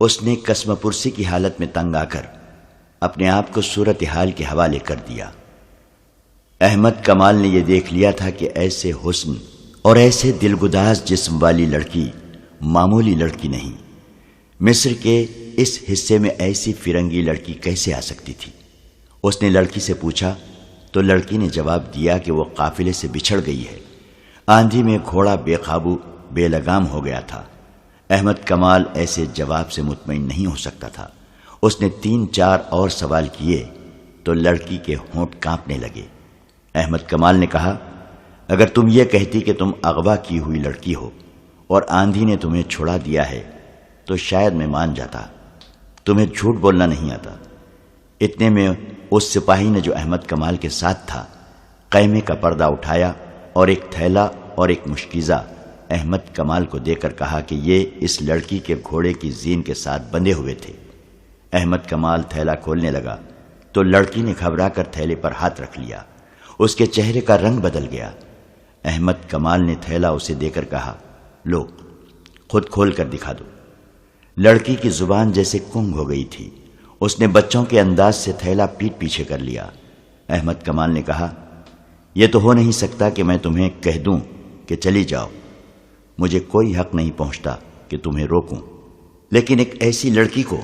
اس نے قسم پرسی کی حالت میں تنگ آ کر اپنے آپ کو صورتحال کے حوالے کر دیا۔ احمد کمال نے یہ دیکھ لیا تھا کہ ایسے حسن اور ایسے دلگداز جسم والی لڑکی معمولی لڑکی نہیں۔ مصر کے اس حصے میں ایسی فرنگی لڑکی کیسے آ سکتی تھی؟ اس نے لڑکی سے پوچھا تو لڑکی نے جواب دیا کہ وہ قافلے سے بچھڑ گئی ہے، آندھی میں گھوڑا بے قابو بے لگام ہو گیا تھا۔ احمد کمال ایسے جواب سے مطمئن نہیں ہو سکتا تھا۔ اس نے 3-4 اور سوال کیے تو لڑکی کے ہونٹ کانپنے لگے۔ احمد کمال نے کہا، اگر تم یہ کہتی کہ تم اغوا کی ہوئی لڑکی ہو اور آندھی نے تمہیں چھڑا دیا ہے تو شاید میں مان جاتا، تمہیں جھوٹ بولنا نہیں آتا۔ اتنے میں اس سپاہی نے جو احمد کمال کے ساتھ تھا خیمے کا پردہ اٹھایا اور ایک تھیلا اور ایک مشکیزہ احمد کمال کو دے کر کہا کہ یہ اس لڑکی کے گھوڑے کی زین کے ساتھ بندھے ہوئے تھے۔ احمد کمال تھیلا کھولنے لگا تو لڑکی نے گھبرا کر تھیلے پر ہاتھ رکھ لیا۔ اس کے چہرے کا رنگ بدل گیا۔ احمد کمال نے تھیلا اسے دے کر کہا، لو خود کھول کر دکھا دو۔ لڑکی کی زبان جیسے کنگ ہو گئی تھی۔ اس نے بچوں کے انداز سے تھیلا پیٹ پیچھے کر لیا۔ احمد کمال نے کہا، یہ تو ہو نہیں سکتا کہ میں تمہیں کہہ دوں کہ چلی جاؤ، مجھے کوئی حق نہیں پہنچتا کہ تمہیں روکوں، لیکن ایک ایسی لڑکی کو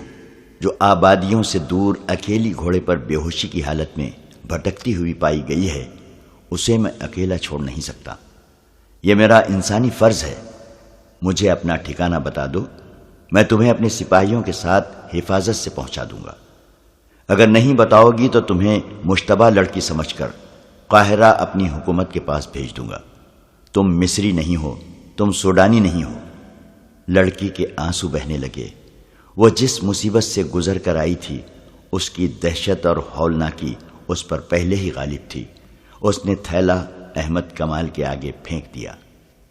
جو آبادیوں سے دور اکیلی گھوڑے پر بے ہوشی کی حالت میں بھٹکتی ہوئی پائی گئی ہے، اسے میں اکیلا چھوڑ نہیں سکتا۔ یہ میرا انسانی فرض ہے۔ مجھے اپنا ٹھکانہ بتا دو، میں تمہیں اپنے سپاہیوں کے ساتھ حفاظت سے پہنچا دوں گا۔ اگر نہیں بتاؤ گی تو تمہیں مشتبہ لڑکی سمجھ کر قاہرہ اپنی حکومت کے پاس بھیج دوں گا۔ تم مصری نہیں ہو، تم سوڈانی نہیں ہو۔ لڑکی کے آنسو بہنے لگے۔ وہ جس مصیبت سے گزر کر آئی تھی اس کی دہشت اور ہولناکی اس پر پہلے ہی غالب تھی۔ اس نے تھیلا احمد کمال کے آگے پھینک دیا۔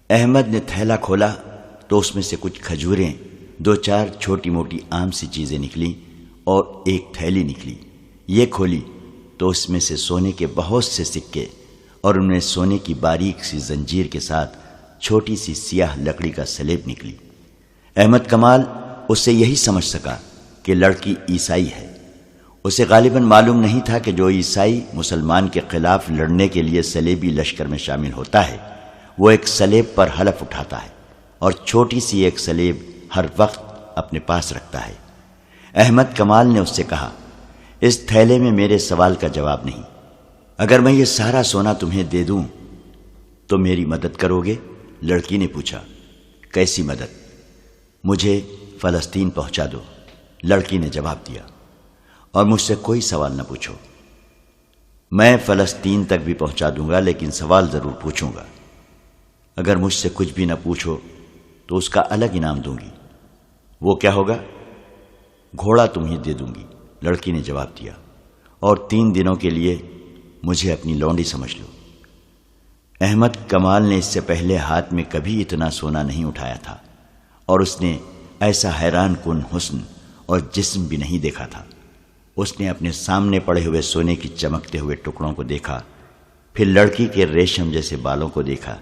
احمد نے تھیلا کھولا تو اس میں سے کچھ کھجوریں، 2-4 چھوٹی موٹی عام سی چیزیں نکلیں اور ایک تھیلی نکلی۔ یہ کھولی تو اس میں سے سونے کے بہت سے سکے اور ان میں سونے کی باریک سی زنجیر کے ساتھ چھوٹی سی سیاہ لکڑی کا سلیب نکلی۔ احمد کمال اس سے یہی سمجھ سکا کہ لڑکی عیسائی ہے۔ اسے غالباً معلوم نہیں تھا کہ جو عیسائی مسلمان کے خلاف لڑنے کے لیے صلیبی لشکر میں شامل ہوتا ہے وہ ایک سلیب پر حلف اٹھاتا ہے اور چھوٹی سی ایک سلیب ہر وقت اپنے پاس رکھتا ہے۔ احمد کمال نے اس سے کہا، اس تھیلے میں میرے سوال کا جواب نہیں۔ اگر میں یہ سارا سونا تمہیں دے دوں تو میری مدد کرو گے؟ لڑکی نے پوچھا۔ کیسی مدد؟ مجھے فلسطین پہنچا دو، لڑکی نے جواب دیا، اور مجھ سے کوئی سوال نہ پوچھو۔ میں فلسطین تک بھی پہنچا دوں گا، لیکن سوال ضرور پوچھوں گا۔ اگر مجھ سے کچھ بھی نہ پوچھو تو اس کا الگ انعام دوں گی۔ وہ کیا ہوگا؟ گھوڑا تمہیں دے دوں گی، لڑکی نے جواب دیا، اور 3 دنوں کے لیے مجھے اپنی لونڈی سمجھ لو۔ احمد کمال نے اس سے پہلے ہاتھ میں کبھی اتنا سونا نہیں اٹھایا تھا اور اس نے ایسا حیران کن حسن اور جسم بھی نہیں دیکھا تھا۔ اس نے اپنے سامنے پڑے ہوئے سونے کی چمکتے ہوئے ٹکڑوں کو دیکھا، پھر لڑکی کے ریشم جیسے بالوں کو دیکھا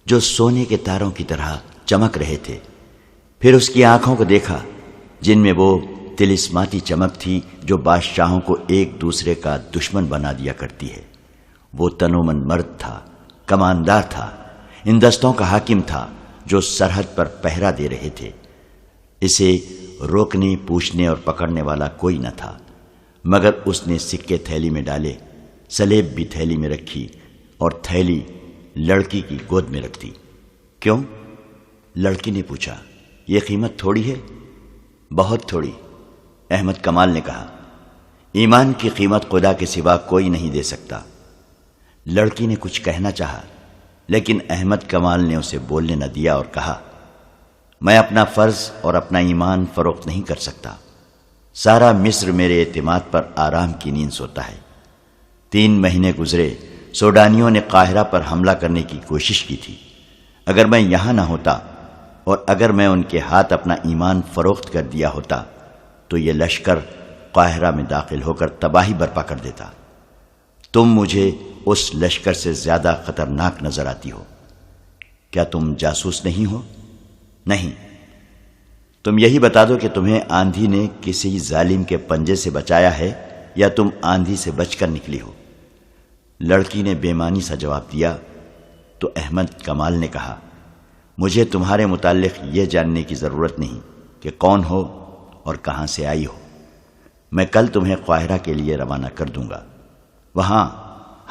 جو سونے کے تاروں کی طرح چمک رہے تھے، پھر اس کی آنکھوں کو دیکھا جن میں وہ طلسماتی چمک تھی جو بادشاہوں کو ایک دوسرے کا دشمن بنا دیا کرتی ہے۔ وہ تنومند مرد تھا، کماندار تھا، ان دستوں کا حاکم تھا جو سرحد پر پہرا دے رہے تھے۔ اسے روکنے، پوچھنے اور پکڑنے والا کوئی نہ تھا، مگر اس نے سکے تھیلی میں ڈالے، سلیب بھی تھیلی میں رکھی اور تھیلی لڑکی کی گود میں رکھ دی۔ کیوں؟ لڑکی نے پوچھا۔ یہ قیمت تھوڑی ہے؟ بہت تھوڑی، احمد کمال نے کہا۔ ایمان کی قیمت خدا کے سوا کوئی نہیں دے سکتا۔ لڑکی نے کچھ کہنا چاہا لیکن احمد کمال نے اسے بولنے نہ دیا اور کہا، میں اپنا فرض اور اپنا ایمان فروخت نہیں کر سکتا۔ سارا مصر میرے اعتماد پر آرام کی نیند سوتا ہے۔ 3 مہینے گزرے، سوڈانیوں نے قاہرہ پر حملہ کرنے کی کوشش کی تھی۔ اگر میں یہاں نہ ہوتا اور اگر میں ان کے ہاتھ اپنا ایمان فروخت کر دیا ہوتا تو یہ لشکر قاہرہ میں داخل ہو کر تباہی برپا کر دیتا۔ تم مجھے اس لشکر سے زیادہ خطرناک نظر آتی ہو۔ کیا تم جاسوس نہیں ہو؟ نہیں، تم یہی بتا دو کہ تمہیں آندھی نے کسی ظالم کے پنجے سے بچایا ہے یا تم آندھی سے بچ کر نکلی ہو؟ لڑکی نے بے معنی سا جواب دیا تو احمد کمال نے کہا، مجھے تمہارے متعلق یہ جاننے کی ضرورت نہیں کہ کون ہو اور کہاں سے آئی ہو۔ میں کل تمہیں قاہرہ کے لیے روانہ کر دوں گا۔ وہاں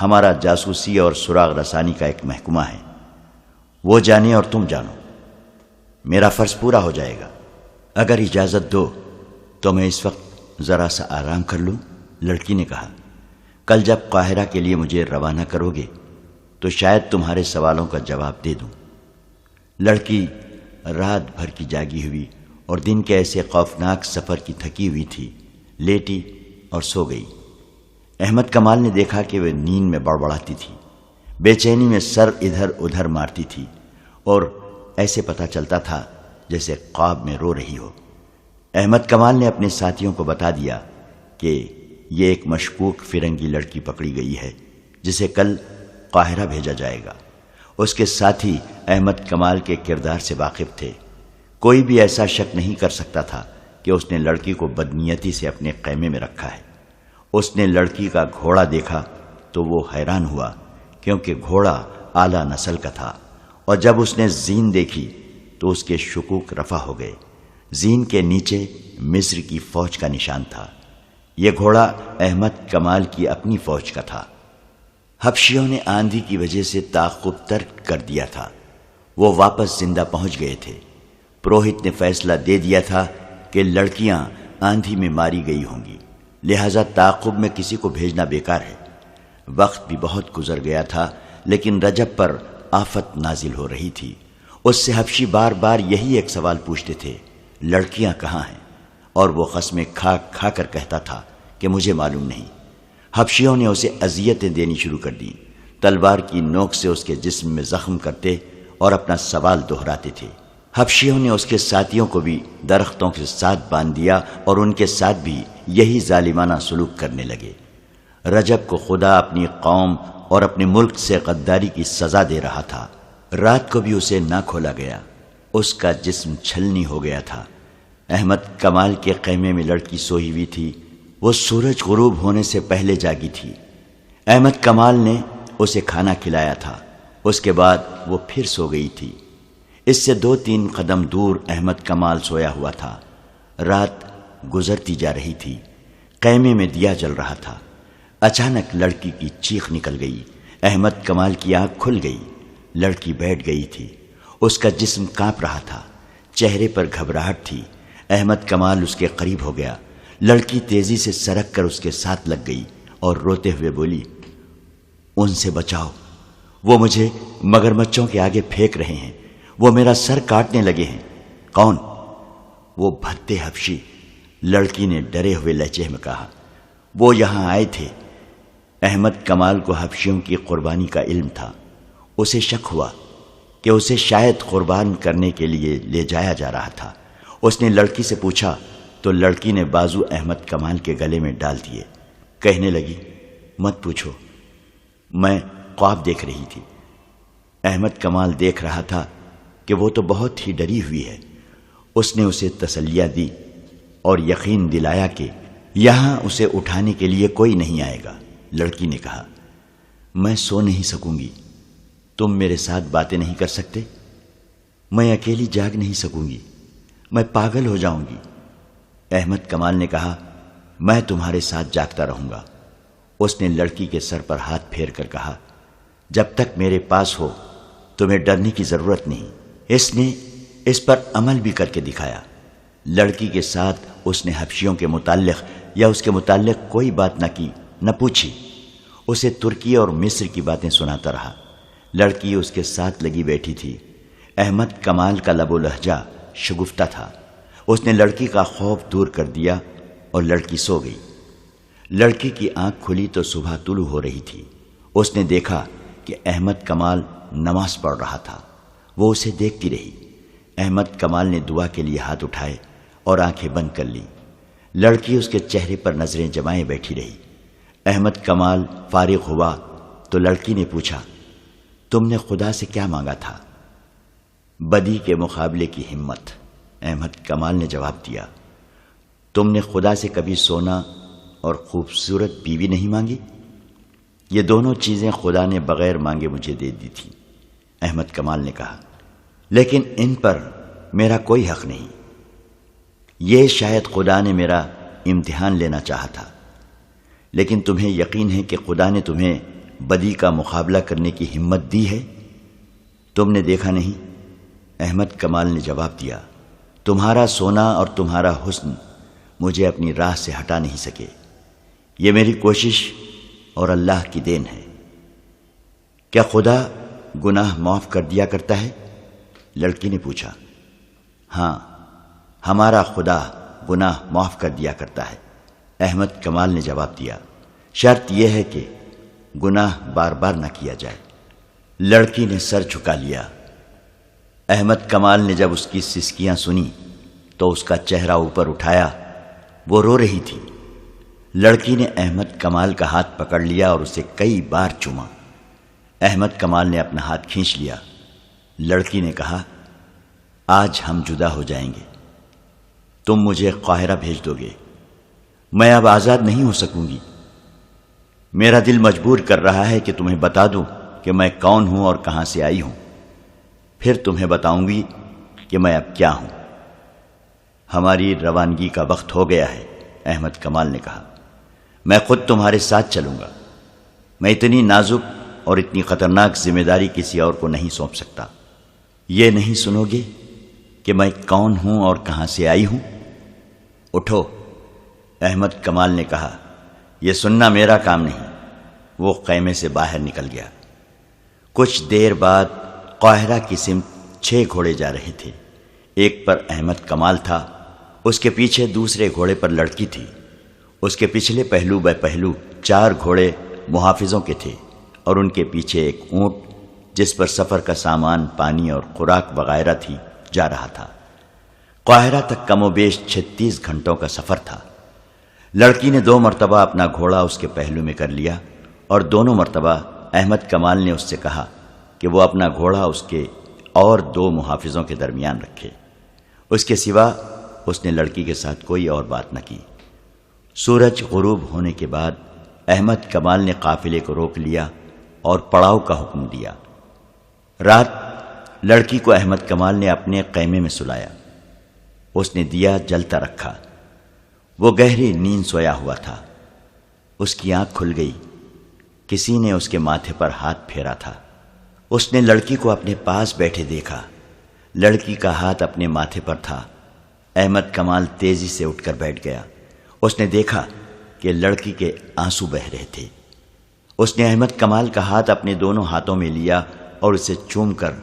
ہمارا جاسوسی اور سراغ رسانی کا ایک محکمہ ہے، وہ جانے اور تم جانو، میرا فرض پورا ہو جائے گا۔ اگر اجازت دو تو میں اس وقت ذرا سا آرام کر لوں۔ لڑکی نے کہا، کل جب قاہرہ کے لیے مجھے روانہ کرو گے تو شاید تمہارے سوالوں کا جواب دے دوں۔ لڑکی رات بھر کی جاگی ہوئی اور دن کے ایسے خوفناک سفر کی تھکی ہوئی تھی، لیٹی اور سو گئی۔ احمد کمال نے دیکھا کہ وہ نیند میں بڑبڑاتی تھی، بے چینی میں سر ادھر ادھر مارتی تھی اور ایسے پتہ چلتا تھا جیسے خواب میں رو رہی ہو۔ احمد کمال نے اپنے ساتھیوں کو بتا دیا کہ یہ ایک مشکوک فرنگی لڑکی پکڑی گئی ہے جسے کل قاہرہ بھیجا جائے گا۔ اس کے ساتھی احمد کمال کے کردار سے واقف تھے، کوئی بھی ایسا شک نہیں کر سکتا تھا کہ اس نے لڑکی کو بدنیتی سے اپنے خیمے میں رکھا ہے۔ اس نے لڑکی کا گھوڑا دیکھا تو وہ حیران ہوا کیونکہ گھوڑا اعلیٰ نسل کا تھا، اور جب اس نے زین دیکھی تو اس کے شکوک رفع ہو گئے۔ زین کے نیچے مصر کی فوج کا نشان تھا۔ یہ گھوڑا احمد کمال کی اپنی فوج کا تھا۔ حبشیوں نے آندھی کی وجہ سے تعاقب ترک کر دیا تھا، وہ واپس زندہ پہنچ گئے تھے۔ پروہت نے فیصلہ دے دیا تھا کہ لڑکیاں آندھی میں ماری گئی ہوں گی، لہذا تعاقب میں کسی کو بھیجنا بیکار ہے۔ وقت بھی بہت گزر گیا تھا، لیکن رجب پر آفت نازل ہو رہی تھی۔ اس سے حبشی بار بار یہی ایک سوال پوچھتے تھے، لڑکیاں کہاں ہیں؟ اور وہ قسمیں کھا کھا کر کہتا تھا کہ مجھے معلوم نہیں۔ حبشیوں نے اسے اذیتیں دینی شروع کر دیں، تلوار کی نوک سے اس کے جسم میں زخم کرتے اور اپنا سوال دہراتے تھے۔ حبشیوں نے اس کے ساتھیوں کو بھی درختوں کے ساتھ باندھ دیا اور ان کے ساتھ بھی یہی ظالمانہ سلوک کرنے لگے۔ رجب کو خدا اپنی قوم اور اپنے ملک سے غداری کی سزا دے رہا تھا۔ رات کو بھی اسے نہ کھولا گیا، اس کا جسم چھلنی ہو گیا تھا۔ احمد کمال کے خیمے میں لڑکی سوئی ہوئی تھی، وہ سورج غروب ہونے سے پہلے جاگی تھی۔ احمد کمال نے اسے کھانا کھلایا تھا، اس کے بعد وہ پھر سو گئی تھی۔ اس سے 2-3 قدم دور احمد کمال سویا ہوا تھا۔ رات گزرتی جا رہی تھی، خیمے میں دیا جل رہا تھا۔ اچانک لڑکی کی چیخ نکل گئی، احمد کمال کی آنکھ کھل گئی۔ لڑکی بیٹھ گئی تھی، اس کا جسم کانپ رہا تھا، چہرے پر گھبراہٹ تھی۔ احمد کمال اس کے قریب ہو گیا، لڑکی تیزی سے سرک کر اس کے ساتھ لگ گئی اور روتے ہوئے بولی، ان سے بچاؤ، وہ مجھے مگرمچھوں کے آگے پھینک رہے ہیں، وہ میرا سر کاٹنے لگے ہیں۔ کون؟ وہ بھدے حبشی، لڑکی نے ڈرے ہوئے لہجے میں کہا۔ وہ یہاں آئے تھے۔ احمد کمال کو حبشیوں کی قربانی کا علم تھا، اسے شک ہوا کہ اسے شاید قربان کرنے کے لیے لے جایا جا رہا تھا۔ اس نے لڑکی سے پوچھا تو لڑکی نے بازو احمد کمال کے گلے میں ڈال دیے، کہنے لگی، مت پوچھو، میں خواب دیکھ رہی تھی۔ احمد کمال دیکھ رہا تھا کہ وہ تو بہت ہی ڈری ہوئی ہے۔ اس نے اسے تسلیہ دی اور یقین دلایا کہ یہاں اسے اٹھانے کے لیے کوئی نہیں آئے گا۔ لڑکی نے کہا، میں سو نہیں سکوں گی، تم میرے ساتھ باتیں نہیں کر سکتے؟ میں اکیلی جاگ نہیں سکوں گی، میں پاگل ہو جاؤں گی۔ احمد کمال نے کہا، میں تمہارے ساتھ جاگتا رہوں گا۔ اس نے لڑکی کے سر پر ہاتھ پھیر کر کہا، جب تک میرے پاس ہو تمہیں ڈرنے کی ضرورت نہیں۔ اس نے اس پر عمل بھی کر کے دکھایا۔ لڑکی کے ساتھ اس نے حبشیوں کے متعلق یا اس کے متعلق کوئی بات نہ کی، نہ پوچھی۔ اسے ترکی اور مصر کی باتیں سناتا رہا۔ لڑکی اس کے ساتھ لگی بیٹھی تھی۔ احمد کمال کا لب و لہجہ شگفتہ تھا۔ اس نے لڑکی کا خوف دور کر دیا اور لڑکی سو گئی۔ لڑکی کی آنکھ کھلی تو صبح طلوع ہو رہی تھی۔ اس نے دیکھا کہ احمد کمال نماز پڑھ رہا تھا، وہ اسے دیکھتی رہی۔ احمد کمال نے دعا کے لیے ہاتھ اٹھائے اور آنکھیں بند کر لی۔ لڑکی اس کے چہرے پر نظریں جمائے بیٹھی رہی۔ احمد کمال فارغ ہوا تو لڑکی نے پوچھا، تم نے خدا سے کیا مانگا تھا؟ بدی کے مقابلے کی ہمت۔ احمد کمال نے جواب دیا، تم نے خدا سے کبھی سونا اور خوبصورت بیوی نہیں مانگی؟ یہ دونوں چیزیں خدا نے بغیر مانگے مجھے دے دی تھی۔ احمد کمال نے کہا، لیکن ان پر میرا کوئی حق نہیں۔ یہ شاید خدا نے میرا امتحان لینا چاہا تھا، لیکن تمہیں یقین ہے کہ خدا نے تمہیں بدی کا مقابلہ کرنے کی ہمت دی ہے؟ تم نے دیکھا نہیں؟ احمد کمال نے جواب دیا، تمہارا سونا اور تمہارا حسن مجھے اپنی راہ سے ہٹا نہیں سکے۔ یہ میری کوشش اور اللہ کی دین ہے۔ کیا خدا گناہ معاف کر دیا کرتا ہے؟ لڑکی نے پوچھا۔ ہاں، ہمارا خدا گناہ معاف کر دیا کرتا ہے، احمد کمال نے جواب دیا، شرط یہ ہے کہ گناہ بار بار نہ کیا جائے۔ لڑکی نے سر جھکا لیا۔ احمد کمال نے جب اس کی سسکیاں سنی تو اس کا چہرہ اوپر اٹھایا، وہ رو رہی تھی۔ لڑکی نے احمد کمال کا ہاتھ پکڑ لیا اور اسے کئی بار چوما۔ احمد کمال نے اپنا ہاتھ کھینچ لیا۔ لڑکی نے کہا، آج ہم جدا ہو جائیں گے، تم مجھے قاہرہ بھیج دو گے، میں اب آزاد نہیں ہو سکوں گی۔ میرا دل مجبور کر رہا ہے کہ تمہیں بتا دوں کہ میں کون ہوں اور کہاں سے آئی ہوں، پھر تمہیں بتاؤں گی کہ میں اب کیا ہوں۔ ہماری روانگی کا وقت ہو گیا ہے، احمد کمال نے کہا، میں خود تمہارے ساتھ چلوں گا۔ میں اتنی نازک اور اتنی خطرناک ذمہ داری کسی اور کو نہیں سونپ سکتا۔ یہ نہیں سنو گے کہ میں کون ہوں اور کہاں سے آئی ہوں؟ اٹھو، احمد کمال نے کہا، یہ سننا میرا کام نہیں۔ وہ خیمے سے باہر نکل گیا۔ کچھ دیر بعد قاہرہ کی سمت 6 گھوڑے جا رہے تھے۔ ایک پر احمد کمال تھا، اس کے پیچھے دوسرے گھوڑے پر لڑکی تھی، اس کے پچھلے پہلو بے پہلو 4 گھوڑے محافظوں کے تھے اور ان کے پیچھے ایک اونٹ جس پر سفر کا سامان، پانی اور خوراک وغیرہ تھی جا رہا تھا۔ قاہرہ تک کم و بیش 36 گھنٹوں کا سفر تھا۔ لڑکی نے 2 مرتبہ اپنا گھوڑا اس کے پہلو میں کر لیا اور دونوں مرتبہ احمد کمال نے اس سے کہا کہ وہ اپنا گھوڑا اس کے اور 2 محافظوں کے درمیان رکھے۔ اس کے سوا اس نے لڑکی کے ساتھ کوئی اور بات نہ کی۔ سورج غروب ہونے کے بعد احمد کمال نے قافلے کو روک لیا اور پڑاؤ کا حکم دیا۔ رات لڑکی کو احمد کمال نے اپنے خیمے میں سلایا۔ اس نے دیا جلتا رکھا۔ وہ گہری نیند سویا ہوا تھا۔ اس کی آنکھ کھل گئی۔ کسی نے اس کے ماتھے پر ہاتھ پھیرا تھا۔ اس نے لڑکی کو اپنے پاس بیٹھے دیکھا۔ لڑکی کا ہاتھ اپنے ماتھے پر تھا۔ احمد کمال تیزی سے اٹھ کر بیٹھ گیا۔ اس نے دیکھا کہ لڑکی کے آنسو بہہ رہے تھے۔ اس نے احمد کمال کا ہاتھ اپنے دونوں ہاتھوں میں لیا اور اسے چوم کر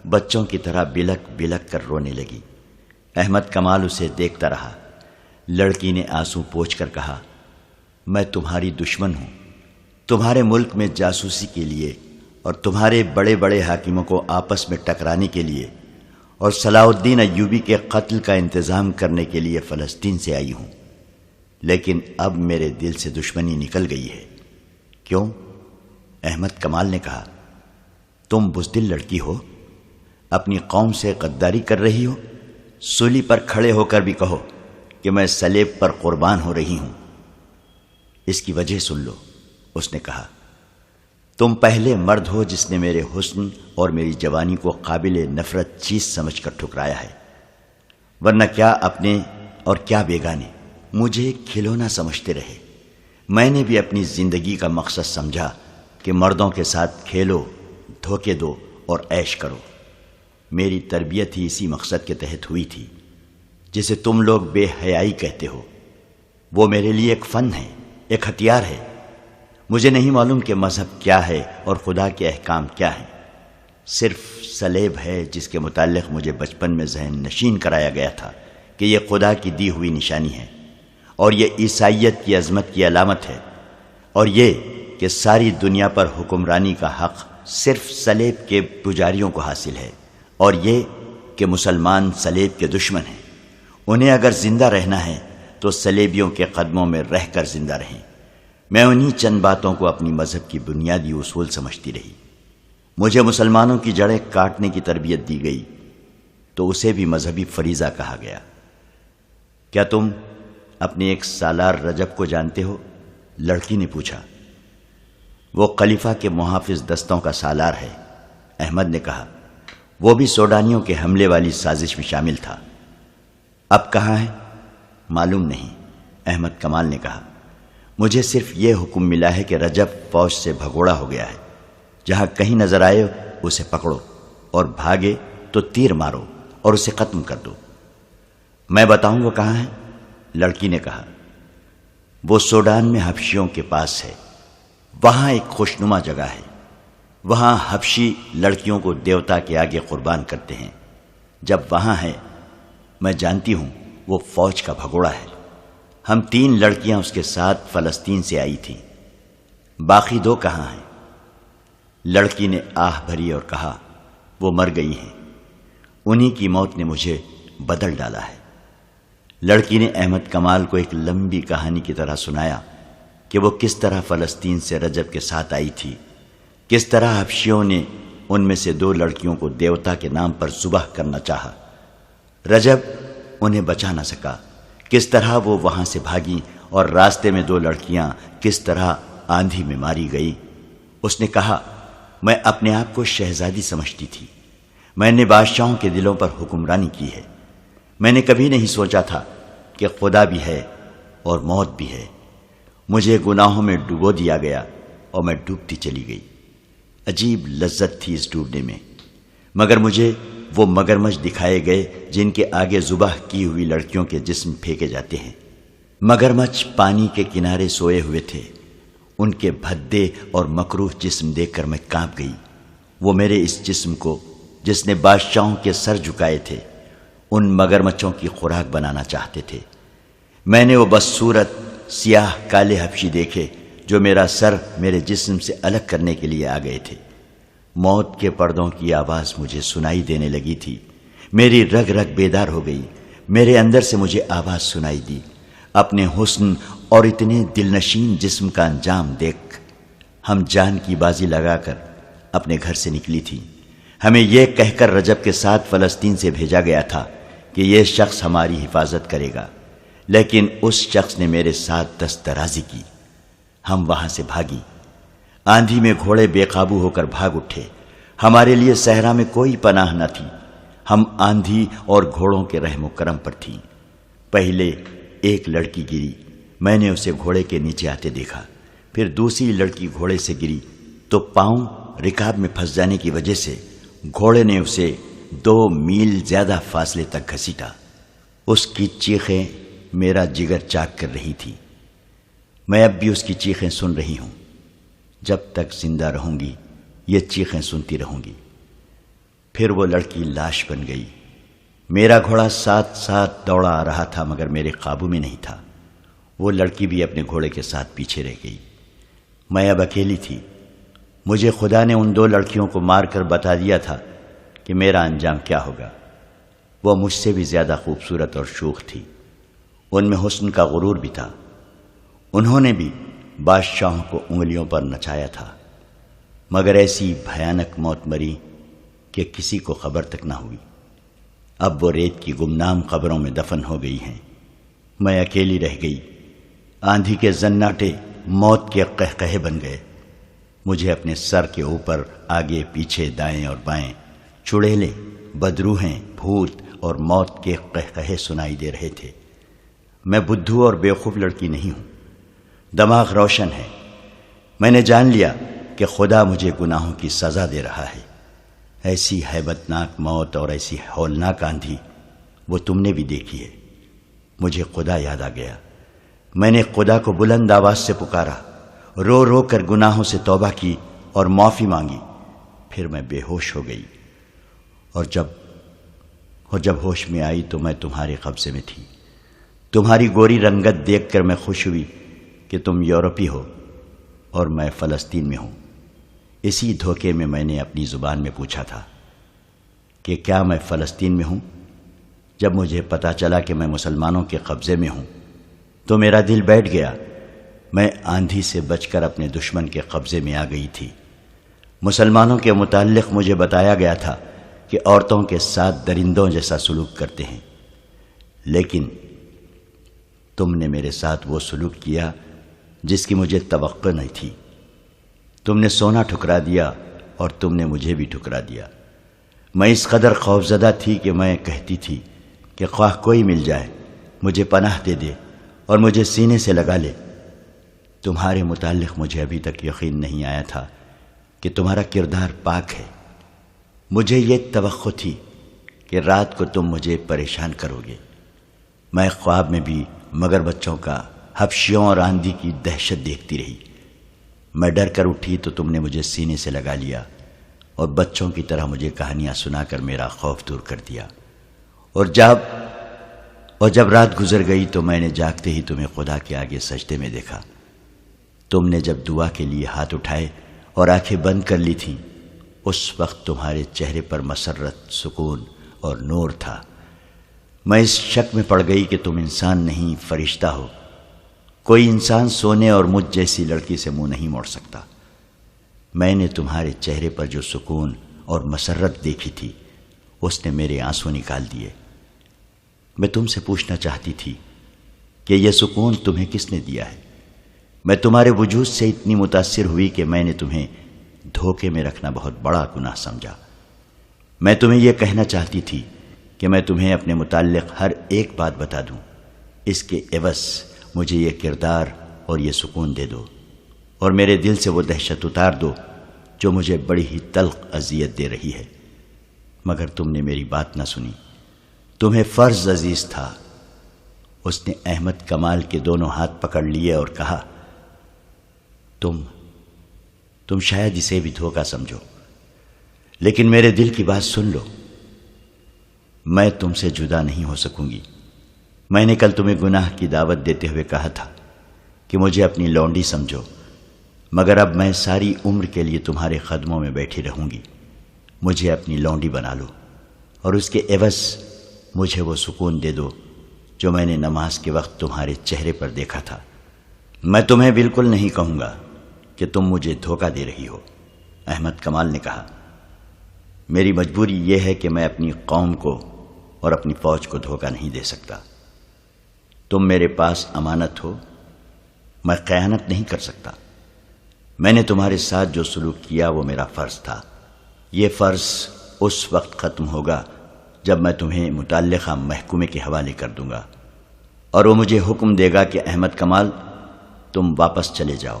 بچوں کی طرح بلک بلک کر رونے لگی۔ احمد کمال اسے دیکھتا رہا۔ لڑکی نے آنسو پوچھ کر کہا، میں تمہاری دشمن ہوں۔ تمہارے ملک میں جاسوسی کے لیے اور تمہارے بڑے بڑے حاکموں کو آپس میں ٹکرانے کے لیے اور صلاح الدین ایوبی کے قتل کا انتظام کرنے کے لیے فلسطین سے آئی ہوں، لیکن اب میرے دل سے دشمنی نکل گئی ہے۔ کیوں؟ احمد کمال نے کہا، تم بزدل لڑکی ہو، اپنی قوم سے غداری کر رہی ہو۔ سولی پر کھڑے ہو کر بھی کہو کہ میں صلیب پر قربان ہو رہی ہوں۔ اس کی وجہ سن لو، اس نے کہا، تم پہلے مرد ہو جس نے میرے حسن اور میری جوانی کو قابل نفرت چیز سمجھ کر ٹھکرایا ہے، ورنہ کیا اپنے اور کیا بیگانے مجھے کھلونا سمجھتے رہے۔ میں نے بھی اپنی زندگی کا مقصد سمجھا کہ مردوں کے ساتھ کھیلو، دھوکے دو اور عیش کرو۔ میری تربیت ہی اسی مقصد کے تحت ہوئی تھی جسے تم لوگ بے حیائی کہتے ہو۔ وہ میرے لیے ایک فن ہے، ایک ہتھیار ہے۔ مجھے نہیں معلوم کہ مذہب کیا ہے اور خدا کے احکام کیا ہیں، صرف صلیب ہے جس کے متعلق مجھے بچپن میں ذہن نشین کرایا گیا تھا کہ یہ خدا کی دی ہوئی نشانی ہے اور یہ عیسائیت کی عظمت کی علامت ہے، اور یہ کہ ساری دنیا پر حکمرانی کا حق صرف صلیب کے پجاریوں کو حاصل ہے، اور یہ کہ مسلمان صلیب کے دشمن ہیں۔ انہیں اگر زندہ رہنا ہے تو صلیبیوں کے قدموں میں رہ کر زندہ رہیں۔ میں انہی چند باتوں کو اپنی مذہب کی بنیادی اصول سمجھتی رہی۔ مجھے مسلمانوں کی جڑیں کاٹنے کی تربیت دی گئی تو اسے بھی مذہبی فریضہ کہا گیا۔ کیا تم اپنے ایک سالار رجب کو جانتے ہو؟ لڑکی نے پوچھا۔ وہ خلیفہ کے محافظ دستوں کا سالار ہے، احمد نے کہا۔ وہ بھی سوڈانیوں کے حملے والی سازش میں شامل تھا۔ اب کہاں ہے؟ معلوم نہیں، احمد کمال نے کہا۔ مجھے صرف یہ حکم ملا ہے کہ رجب فوج سے بھگوڑا ہو گیا ہے، جہاں کہیں نظر آئے اسے پکڑو، اور بھاگے تو تیر مارو اور اسے ختم کر دو۔ میں بتاؤں وہ کہاں ہے؟ لڑکی نے کہا۔ وہ سوڈان میں حبشیوں کے پاس ہے، وہاں ایک خوشنما جگہ ہے، وہاں حبشی لڑکیوں کو دیوتا کے آگے قربان کرتے ہیں۔ جب وہاں ہے، میں جانتی ہوں وہ فوج کا بھگوڑا ہے۔ ہم 3 لڑکیاں اس کے ساتھ فلسطین سے آئی تھیں، باقی 2 کہاں ہیں؟ لڑکی نے آہ بھری اور کہا، وہ مر گئی ہیں، انہی کی موت نے مجھے بدل ڈالا ہے۔ لڑکی نے احمد کمال کو ایک لمبی کہانی کی طرح سنایا کہ وہ کس طرح فلسطین سے رجب کے ساتھ آئی تھی، کس طرح حبشیوں نے ان میں سے 2 لڑکیوں کو دیوتا کے نام پر ذبح کرنا چاہا۔ رجب انہیں بچا نہ سکا، کس طرح وہ وہاں سے بھاگی، اور راستے میں 2 لڑکیاں کس طرح آندھی میں ماری گئی۔ اس نے کہا، میں اپنے آپ کو شہزادی سمجھتی تھی، میں نے بادشاہوں کے دلوں پر حکمرانی کی ہے۔ میں نے کبھی نہیں سوچا تھا کہ خدا بھی ہے اور موت بھی ہے۔ مجھے گناہوں میں ڈبو دیا گیا اور میں ڈوبتی چلی گئی۔ عجیب لذت تھی اس ڈوبنے میں، مگر مجھے وہ مگرمچھ دکھائے گئے جن کے آگے ذبح کی ہوئی لڑکیوں کے جسم پھینکے جاتے ہیں۔ مگرمچھ پانی کے کنارے سوئے ہوئے تھے، ان کے بھدے اور مکروہ جسم دیکھ کر میں کانپ گئی۔ وہ میرے اس جسم کو، جس نے بادشاہوں کے سر جھکائے تھے، ان مگرمچھوں کی خوراک بنانا چاہتے تھے۔ میں نے وہ بدصورت سیاہ کالے حبشی دیکھے جو میرا سر میرے جسم سے الگ کرنے کے لیے آ گئے تھے۔ موت کے پردوں کی آواز مجھے سنائی دینے لگی تھی، میری رگ رگ بیدار ہو گئی، میرے اندر سے مجھے آواز سنائی دی۔ اپنے حسن اور اتنے دلنشین جسم کا انجام دیکھ ہم جان کی بازی لگا کر اپنے گھر سے نکلی تھی۔ ہمیں یہ کہہ کر رجب کے ساتھ فلسطین سے بھیجا گیا تھا کہ یہ شخص ہماری حفاظت کرے گا، لیکن اس شخص نے میرے ساتھ دست درازی کی۔ ہم وہاں سے بھاگی، آندھی میں گھوڑے بے قابو ہو کر بھاگ اٹھے۔ ہمارے لیے صحرا میں کوئی پناہ نہ تھی، ہم آندھی اور گھوڑوں کے رحم و کرم پر تھیں۔ پہلے ایک لڑکی گری، میں نے اسے گھوڑے کے نیچے آتے دیکھا، پھر دوسری لڑکی گھوڑے سے گری تو پاؤں رکاب میں پھنس جانے کی وجہ سے گھوڑے نے اسے 2 میل زیادہ فاصلے تک گھسیٹا۔ اس کی چیخیں میرا جگر چاک کر رہی تھی۔ میں اب بھی اس کی چیخیں سن رہی ہوں، جب تک زندہ رہوں گی یہ چیخیں سنتی رہوں گی۔ پھر وہ لڑکی لاش بن گئی۔ میرا گھوڑا ساتھ ساتھ دوڑا آ رہا تھا مگر میرے قابو میں نہیں تھا۔ وہ لڑکی بھی اپنے گھوڑے کے ساتھ پیچھے رہ گئی۔ میں اب اکیلی تھی۔ مجھے خدا نے ان 2 لڑکیوں کو مار کر بتا دیا تھا کہ میرا انجام کیا ہوگا۔ وہ مجھ سے بھی زیادہ خوبصورت اور شوخ تھی، ان میں حسن کا غرور بھی تھا۔ انہوں نے بھی بادشاہوں کو انگلیوں پر نچایا تھا، مگر ایسی بھیانک موت مری کہ کسی کو خبر تک نہ ہوئی۔ اب وہ ریت کی گمنام قبروں میں دفن ہو گئی ہیں۔ میں اکیلی رہ گئی۔ آندھی کے زناٹے موت کے قہقہے بن گئے۔ مجھے اپنے سر کے اوپر آگے پیچھے دائیں اور بائیں چڑیلیں، بدروہیں، بھوت اور موت کے قہقہے سنائی دے رہے تھے۔ میں بدھو اور بیوقوف لڑکی نہیں ہوں، دماغ روشن ہے۔ میں نے جان لیا کہ خدا مجھے گناہوں کی سزا دے رہا ہے۔ ایسی ہیبت ناک موت اور ایسی ہولناک آندھی وہ تم نے بھی دیکھی ہے۔ مجھے خدا یاد آ گیا۔ میں نے خدا کو بلند آواز سے پکارا، رو رو کر گناہوں سے توبہ کی اور معافی مانگی۔ پھر میں بے ہوش ہو گئی، اور جب ہوش میں آئی تو میں تمہارے قبضے میں تھی۔ تمہاری گوری رنگت دیکھ کر میں خوش ہوئی کہ تم یورپی ہو اور میں فلسطین میں ہوں۔ اسی دھوکے میں نے اپنی زبان میں پوچھا تھا کہ کیا میں فلسطین میں ہوں۔ جب مجھے پتا چلا کہ میں مسلمانوں کے قبضے میں ہوں تو میرا دل بیٹھ گیا۔ میں آندھی سے بچ کر اپنے دشمن کے قبضے میں آ گئی تھی۔ مسلمانوں کے متعلق مجھے بتایا گیا تھا کہ عورتوں کے ساتھ درندوں جیسا سلوک کرتے ہیں، لیکن تم نے میرے ساتھ وہ سلوک کیا جس کی مجھے توقع نہیں تھی۔ تم نے سونا ٹھکرا دیا اور تم نے مجھے بھی ٹھکرا دیا۔ میں اس قدر خوفزدہ تھی کہ میں کہتی تھی کہ خواہ کوئی مل جائے مجھے پناہ دے دے اور مجھے سینے سے لگا لے۔ تمہارے متعلق مجھے ابھی تک یقین نہیں آیا تھا کہ تمہارا کردار پاک ہے۔ مجھے یہ توقع تھی کہ رات کو تم مجھے پریشان کرو گے۔ میں خواب میں بھی مگر بچوں کا، حبشیوں اور آندھی کی دہشت دیکھتی رہی۔ میں ڈر کر اٹھی تو تم نے مجھے سینے سے لگا لیا اور بچوں کی طرح مجھے کہانیاں سنا کر میرا خوف دور کر دیا۔ اور جب رات گزر گئی تو میں نے جاگتے ہی تمہیں خدا کے آگے سجدے میں دیکھا۔ تم نے جب دعا کے لیے ہاتھ اٹھائے اور آنکھیں بند کر لی تھیں، اس وقت تمہارے چہرے پر مسرت، سکون اور نور تھا۔ میں اس شک میں پڑ گئی کہ تم انسان نہیں، فرشتہ ہو۔ کوئی انسان سونے اور مجھ جیسی لڑکی سے منہ نہیں موڑ سکتا۔ میں نے تمہارے چہرے پر جو سکون اور مسرت دیکھی تھی، اس نے میرے آنسو نکال دیے۔ میں تم سے پوچھنا چاہتی تھی کہ یہ سکون تمہیں کس نے دیا ہے؟ میں تمہارے وجود سے اتنی متاثر ہوئی کہ میں نے تمہیں دھوکے میں رکھنا بہت بڑا گناہ سمجھا۔ میں تمہیں یہ کہنا چاہتی تھی کہ میں تمہیں اپنے متعلق ہر ایک بات بتا دوں، اس کے عوض مجھے یہ کردار اور یہ سکون دے دو، اور میرے دل سے وہ دہشت اتار دو جو مجھے بڑی ہی تلخ اذیت دے رہی ہے۔ مگر تم نے میری بات نہ سنی۔ تمہیں فرض عزیز تھا۔ اس نے احمد کمال کے دونوں ہاتھ پکڑ لیے اور کہا، تم شاید اسے بھی دھوکہ سمجھو، لیکن میرے دل کی بات سن لو۔ میں تم سے جدا نہیں ہو سکوں گی۔ میں نے کل تمہیں گناہ کی دعوت دیتے ہوئے کہا تھا کہ مجھے اپنی لونڈی سمجھو، مگر اب میں ساری عمر کے لیے تمہارے قدموں میں بیٹھی رہوں گی۔ مجھے اپنی لونڈی بنا لو اور اس کے عوض مجھے وہ سکون دے دو جو میں نے نماز کے وقت تمہارے چہرے پر دیکھا تھا۔ میں تمہیں بالکل نہیں کہوں گا کہ تم مجھے دھوکہ دے رہی ہو۔ احمد کمال نے کہا، میری مجبوری یہ ہے کہ میں اپنی قوم کو اور اپنی فوج کو دھوکہ نہیں دے سکتا۔ تم میرے پاس امانت ہو، میں خیانت نہیں کر سکتا۔ میں نے تمہارے ساتھ جو سلوک کیا وہ میرا فرض تھا۔ یہ فرض اس وقت ختم ہوگا جب میں تمہیں متعلقہ محکمے کے حوالے کر دوں گا، اور وہ مجھے حکم دے گا کہ احمد کمال تم واپس چلے جاؤ۔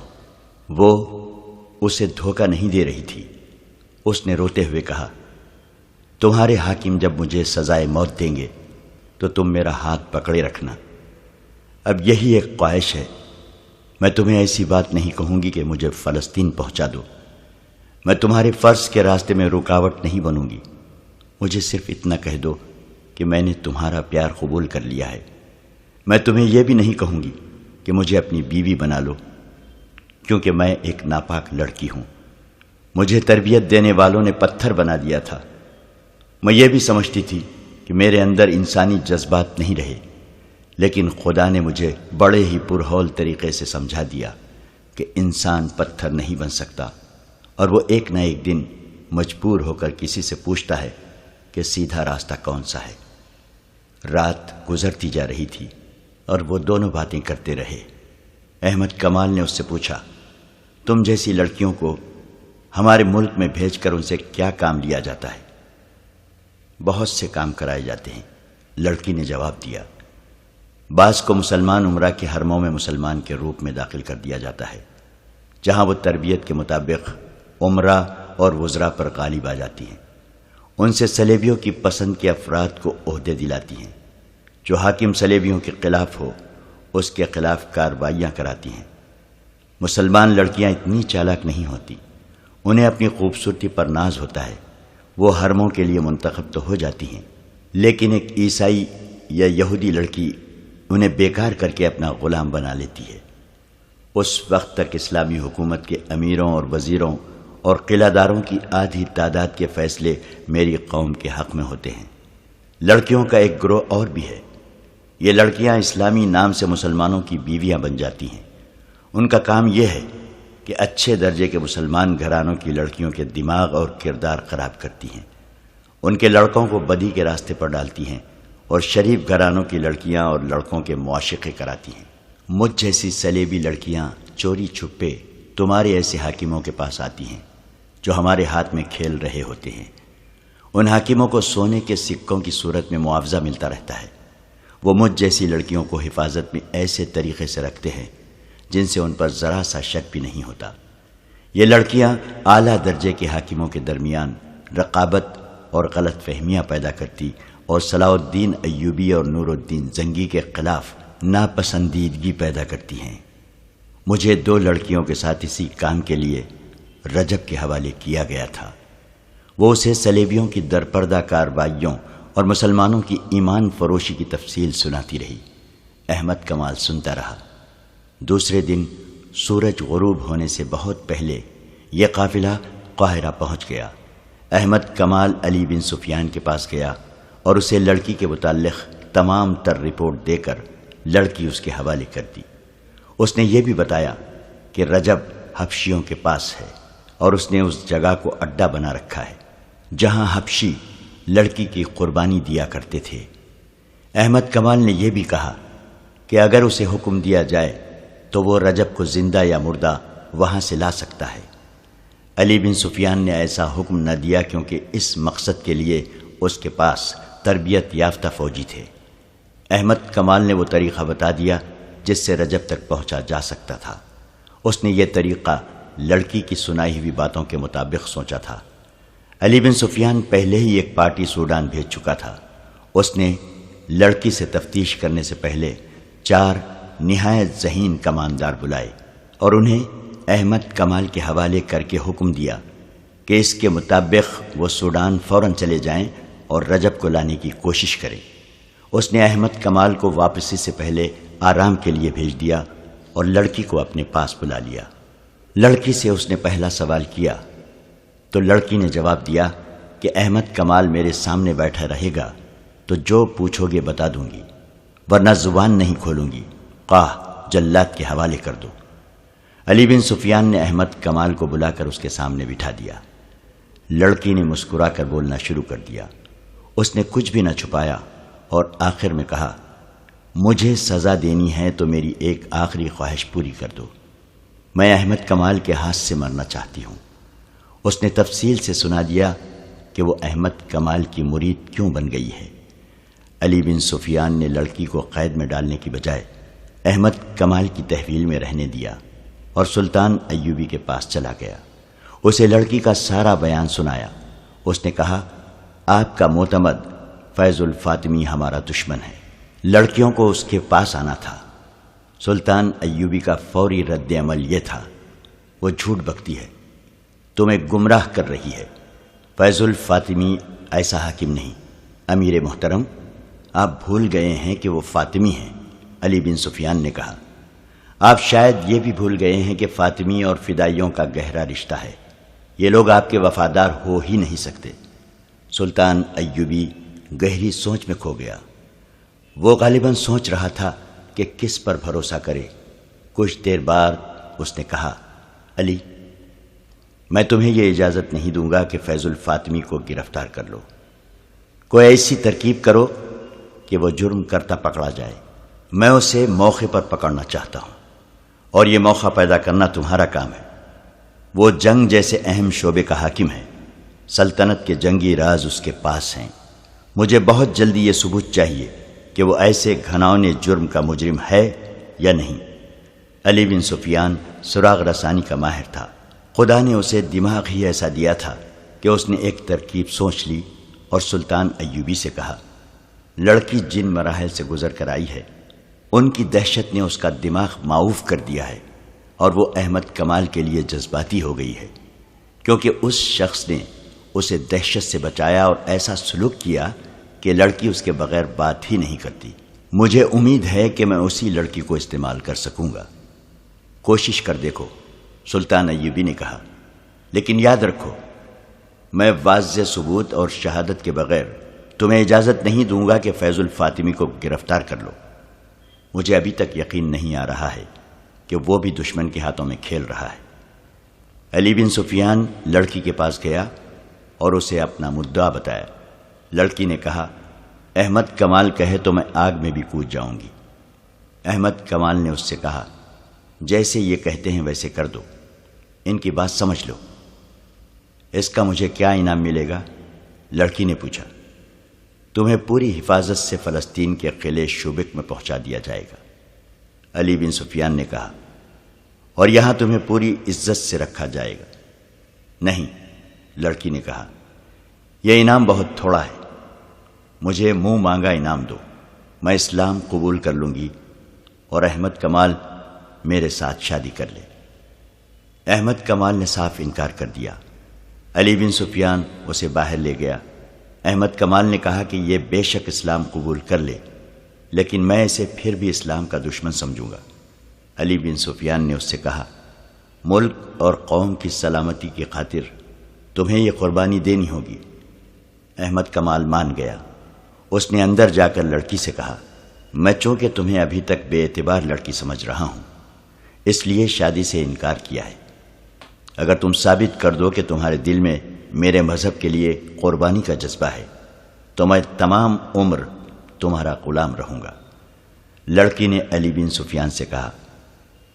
وہ اسے دھوکہ نہیں دے رہی تھی۔ اس نے روتے ہوئے کہا، تمہارے حاکم جب مجھے سزائے موت دیں گے تو تم میرا ہاتھ پکڑے رکھنا۔ اب یہی ایک خواہش ہے، میں تمہیں ایسی بات نہیں کہوں گی کہ مجھے فلسطین پہنچا دو۔ میں تمہارے فرض کے راستے میں رکاوٹ نہیں بنوں گی۔ مجھے صرف اتنا کہہ دو کہ میں نے تمہارا پیار قبول کر لیا ہے۔ میں تمہیں یہ بھی نہیں کہوں گی کہ مجھے اپنی بیوی بنا لو، کیونکہ میں ایک ناپاک لڑکی ہوں۔ مجھے تربیت دینے والوں نے پتھر بنا دیا تھا۔ میں یہ بھی سمجھتی تھی کہ میرے اندر انسانی جذبات نہیں رہے، لیکن خدا نے مجھے بڑے ہی پرہول طریقے سے سمجھا دیا کہ انسان پتھر نہیں بن سکتا، اور وہ ایک نہ ایک دن مجبور ہو کر کسی سے پوچھتا ہے کہ سیدھا راستہ کون سا ہے۔ رات گزرتی جا رہی تھی اور وہ دونوں باتیں کرتے رہے۔ احمد کمال نے اس سے پوچھا، تم جیسی لڑکیوں کو ہمارے ملک میں بھیج کر ان سے کیا کام لیا جاتا ہے؟ بہت سے کام کرائے جاتے ہیں، لڑکی نے جواب دیا۔ بعض کو مسلمان عمرہ کے حرموں میں مسلمان کے روپ میں داخل کر دیا جاتا ہے، جہاں وہ تربیت کے مطابق عمرہ اور وزراء پر غالب آ جاتی ہیں۔ ان سے صلیبیوں کی پسند کے افراد کو عہدے دلاتی ہیں۔ جو حاکم صلیبیوں کے خلاف ہو اس کے خلاف کارروائیاں کراتی ہیں۔ مسلمان لڑکیاں اتنی چالاک نہیں ہوتی، انہیں اپنی خوبصورتی پر ناز ہوتا ہے۔ وہ حرموں کے لیے منتخب تو ہو جاتی ہیں، لیکن ایک عیسائی یا یہودی لڑکی انہیں بیکار کر کے اپنا غلام بنا لیتی ہے۔ اس وقت تک اسلامی حکومت کے امیروں اور وزیروں اور قلعہ داروں کی آدھی تعداد کے فیصلے میری قوم کے حق میں ہوتے ہیں۔ لڑکیوں کا ایک گروہ اور بھی ہے۔ یہ لڑکیاں اسلامی نام سے مسلمانوں کی بیویاں بن جاتی ہیں۔ ان کا کام یہ ہے کہ اچھے درجے کے مسلمان گھرانوں کی لڑکیوں کے دماغ اور کردار خراب کرتی ہیں۔ ان کے لڑکوں کو بدی کے راستے پر ڈالتی ہیں اور شریف گھرانوں کی لڑکیاں اور لڑکوں کے معاشقے کراتی ہیں۔ مجھ جیسی سلیبی لڑکیاں چوری چھپے تمہارے ایسے حاکموں کے پاس آتی ہیں جو ہمارے ہاتھ میں کھیل رہے ہوتے ہیں۔ ان حاکموں کو سونے کے سکوں کی صورت میں معاوضہ ملتا رہتا ہے۔ وہ مجھ جیسی لڑکیوں کو حفاظت میں ایسے طریقے سے رکھتے ہیں جن سے ان پر ذرا سا شک بھی نہیں ہوتا۔ یہ لڑکیاں اعلیٰ درجے کے حاکموں کے درمیان رقابت اور غلط فہمیاں پیدا کرتی اور صلاح الدین ایوبی اور نور الدین زنگی کے خلاف ناپسندیدگی پیدا کرتی ہیں۔ مجھے 2 لڑکیوں کے ساتھ اسی کام کے لیے رجب کے حوالے کیا گیا تھا۔ وہ اسے صلیبیوں کی درپردہ کارروائیوں اور مسلمانوں کی ایمان فروشی کی تفصیل سناتی رہی۔ احمد کمال سنتا رہا۔ دوسرے دن سورج غروب ہونے سے بہت پہلے یہ قافلہ قاہرہ پہنچ گیا۔ احمد کمال علی بن سفیان کے پاس گیا اور اسے لڑکی کے متعلق تمام تر رپورٹ دے کر لڑکی اس کے حوالے کر دی۔ اس نے یہ بھی بتایا کہ رجب حبشیوں کے پاس ہے اور اس نے اس جگہ کو اڈا بنا رکھا ہے جہاں حبشی لڑکی کی قربانی دیا کرتے تھے۔ احمد کمال نے یہ بھی کہا کہ اگر اسے حکم دیا جائے تو وہ رجب کو زندہ یا مردہ وہاں سے لا سکتا ہے۔ علی بن سفیان نے ایسا حکم نہ دیا کیونکہ اس مقصد کے لیے اس کے پاس تربیت یافتہ فوجی تھے۔ احمد کمال نے وہ طریقہ بتا دیا جس سے رجب تک پہنچا جا سکتا تھا۔ اس نے یہ طریقہ لڑکی کی سنائی ہوئی باتوں کے مطابق سوچا تھا۔ علی بن سفیان پہلے ہی ایک پارٹی سوڈان بھیج چکا تھا۔ اس نے لڑکی سے تفتیش کرنے سے پہلے 4 نہایت ذہین کماندار بلائے اور انہیں احمد کمال کے حوالے کر کے حکم دیا کہ اس کے مطابق وہ سوڈان فوراً چلے جائیں اور رجب کو لانے کی کوشش کریں۔ اس نے احمد کمال کو واپسی سے پہلے آرام کے لیے بھیج دیا اور لڑکی کو اپنے پاس بلا لیا۔ لڑکی سے اس نے پہلا سوال کیا تو لڑکی نے جواب دیا کہ احمد کمال میرے سامنے بیٹھا رہے گا تو جو پوچھو گے بتا دوں گی، ورنہ زبان نہیں کھولوں گی، قاہ جلات کے حوالے کر دو۔ علی بن سفیان نے احمد کمال کو بلا کر اس کے سامنے بٹھا دیا۔ لڑکی نے مسکرا کر بولنا شروع کر دیا۔ اس نے کچھ بھی نہ چھپایا اور آخر میں کہا، مجھے سزا دینی ہے تو میری ایک آخری خواہش پوری کر دو، میں احمد کمال کے ہاتھ سے مرنا چاہتی ہوں۔ اس نے تفصیل سے سنا دیا کہ وہ احمد کمال کی مرید کیوں بن گئی ہے۔ علی بن سفیان نے لڑکی کو قید میں ڈالنے کی بجائے احمد کمال کی تحویل میں رہنے دیا اور سلطان ایوبی کے پاس چلا گیا۔ اسے لڑکی کا سارا بیان سنایا۔ اس نے کہا، آپ کا معتمد فیض الفاطمی ہمارا دشمن ہے، لڑکیوں کو اس کے پاس آنا تھا۔ سلطان ایوبی کا فوری رد عمل یہ تھا، وہ جھوٹ بکتی ہے، تمہیں گمراہ کر رہی ہے۔ فیض الفاطمی ایسا حاکم نہیں۔ امیر محترم، آپ بھول گئے ہیں کہ وہ فاطمی ہیں۔ علی بن سفیان نے کہا، آپ شاید یہ بھی بھول گئے ہیں کہ فاطمی اور فدائیوں کا گہرا رشتہ ہے، یہ لوگ آپ کے وفادار ہو ہی نہیں سکتے۔ سلطان ایوبی گہری سوچ میں کھو گیا۔ وہ غالباً سوچ رہا تھا کہ کس پر بھروسہ کرے۔ کچھ دیر بعد اس نے کہا، علی، میں تمہیں یہ اجازت نہیں دوں گا کہ فیض الفاطمی کو گرفتار کر لو۔ کوئی ایسی ترکیب کرو کہ وہ جرم کرتا پکڑا جائے۔ میں اسے موقع پر پکڑنا چاہتا ہوں اور یہ موقع پیدا کرنا تمہارا کام ہے۔ وہ جنگ جیسے اہم شعبے کا حاکم ہے، سلطنت کے جنگی راز اس کے پاس ہیں۔ مجھے بہت جلدی یہ ثبوت چاہیے کہ وہ ایسے گھناؤنے جرم کا مجرم ہے یا نہیں۔ علی بن سفیان سراغ رسانی کا ماہر تھا۔ خدا نے اسے دماغ ہی ایسا دیا تھا کہ اس نے ایک ترکیب سوچ لی اور سلطان ایوبی سے کہا، لڑکی جن مراحل سے گزر کر آئی ہے ان کی دہشت نے اس کا دماغ معوف کر دیا ہے اور وہ احمد کمال کے لیے جذباتی ہو گئی ہے، کیونکہ اس شخص نے اسے دہشت سے بچایا اور ایسا سلوک کیا کہ لڑکی اس کے بغیر بات ہی نہیں کرتی۔ مجھے امید ہے کہ میں اسی لڑکی کو استعمال کر سکوں گا۔ کوشش کر دیکھو، سلطان ایوبی نے کہا، لیکن یاد رکھو، میں واضح ثبوت اور شہادت کے بغیر تمہیں اجازت نہیں دوں گا کہ فیض الفاطمی کو گرفتار کر لو۔ مجھے ابھی تک یقین نہیں آ رہا ہے کہ وہ بھی دشمن کے ہاتھوں میں کھیل رہا ہے۔ علی بن سفیان لڑکی کے پاس گیا اور اسے اپنا مدعا بتایا۔ لڑکی نے کہا احمد کمال کہے تو میں آگ میں بھی کود جاؤں گی۔ احمد کمال نے اس سے کہا جیسے یہ کہتے ہیں ویسے کر دو، ان کی بات سمجھ لو۔ اس کا مجھے کیا انعام ملے گا؟ لڑکی نے پوچھا۔ تمہیں پوری حفاظت سے فلسطین کے قلعے شوبک میں پہنچا دیا جائے گا۔ علی بن سفیان نے کہا اور یہاں تمہیں پوری عزت سے رکھا جائے گا۔ نہیں، لڑکی نے کہا یہ انعام بہت تھوڑا ہے، مجھے منہ مانگا انعام دو، میں اسلام قبول کر لوں گی اور احمد کمال میرے ساتھ شادی کر لے۔ احمد کمال نے صاف انکار کر دیا۔ علی بن سفیان اسے باہر لے گیا۔ احمد کمال نے کہا کہ یہ بے شک اسلام قبول کر لے، لیکن میں اسے پھر بھی اسلام کا دشمن سمجھوں گا۔ علی بن سفیان نے اس سے کہا ملک اور قوم کی سلامتی کی خاطر تمہیں یہ قربانی دینی ہوگی۔ احمد کمال مان گیا۔ اس نے اندر جا کر لڑکی سے کہا میں چونکہ تمہیں ابھی تک بے اعتبار لڑکی سمجھ رہا ہوں، اس لیے شادی سے انکار کیا ہے۔ اگر تم ثابت کر دو کہ تمہارے دل میں میرے مذہب کے لیے قربانی کا جذبہ ہے تو میں تمام عمر تمہارا غلام رہوں گا۔ لڑکی نے علی بن سفیان سے کہا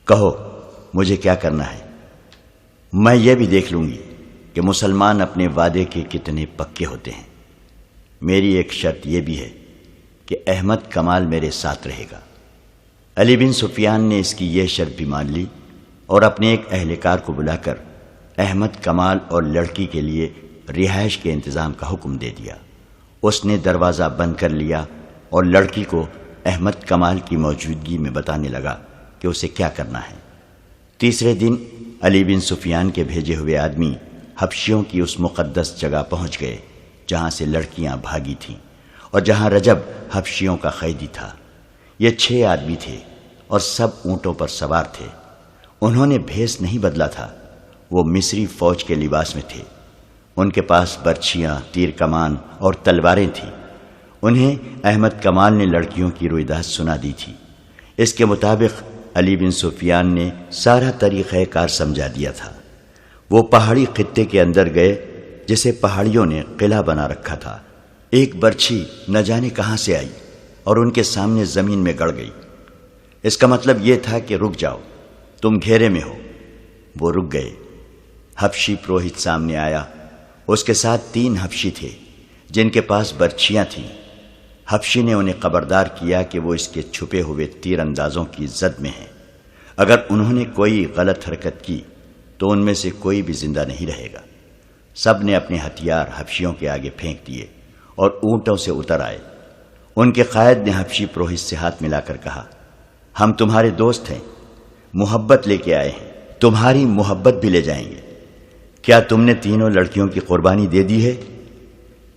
کہو مجھے کیا کرنا ہے، میں یہ بھی دیکھ لوں گی کہ مسلمان اپنے وعدے کے کتنے پکے ہوتے ہیں۔ میری ایک شرط یہ بھی ہے کہ احمد کمال میرے ساتھ رہے گا۔ علی بن سفیان نے اس کی یہ شرط بھی مان لی اور اپنے ایک اہلکار کو بلا کر احمد کمال اور لڑکی کے لیے رہائش کے انتظام کا حکم دے دیا۔ اس نے دروازہ بند کر لیا اور لڑکی کو احمد کمال کی موجودگی میں بتانے لگا کہ اسے کیا کرنا ہے۔ تیسرے دن علی بن سفیان کے بھیجے ہوئے آدمی حبشیوں کی اس مقدس جگہ پہنچ گئے جہاں سے لڑکیاں بھاگی تھیں اور جہاں رجب حبشیوں کا قیدی تھا۔ یہ 6 آدمی تھے اور سب اونٹوں پر سوار تھے۔ انہوں نے بھیس نہیں بدلا تھا، وہ مصری فوج کے لباس میں تھے۔ ان کے پاس برچھیاں، تیر کمان اور تلواریں تھیں۔ انہیں احمد کمال نے لڑکیوں کی رویداد سنا دی تھی۔ اس کے مطابق علی بن سفیان نے سارا طریقہ کار سمجھا دیا تھا۔ وہ پہاڑی خطے کے اندر گئے جسے پہاڑیوں نے قلعہ بنا رکھا تھا۔ ایک برچھی نہ جانے کہاں سے آئی اور ان کے سامنے زمین میں گڑ گئی۔ اس کا مطلب یہ تھا کہ رک جاؤ، تم گھیرے میں ہو۔ وہ رک گئے۔ حبشی پروہت سامنے آیا۔ اس کے ساتھ 3 حبشی تھے جن کے پاس برچھیاں تھیں۔ حبشی نے انہیں خبردار کیا کہ وہ اس کے چھپے ہوئے تیر اندازوں کی زد میں ہیں۔ اگر انہوں نے کوئی غلط حرکت کی تو ان میں سے کوئی بھی زندہ نہیں رہے گا۔ سب نے اپنے ہتھیار حبشیوں کے آگے پھینک دیے اور اونٹوں سے اتر آئے۔ ان کے قائد نے حبشی پروہت سے ہاتھ ملا کر کہا ہم تمہارے دوست ہیں، محبت لے کے آئے ہیں، تمہاری محبت بھی لے جائیں گے۔ کیا تم نے تینوں لڑکیوں کی قربانی دے دی ہے؟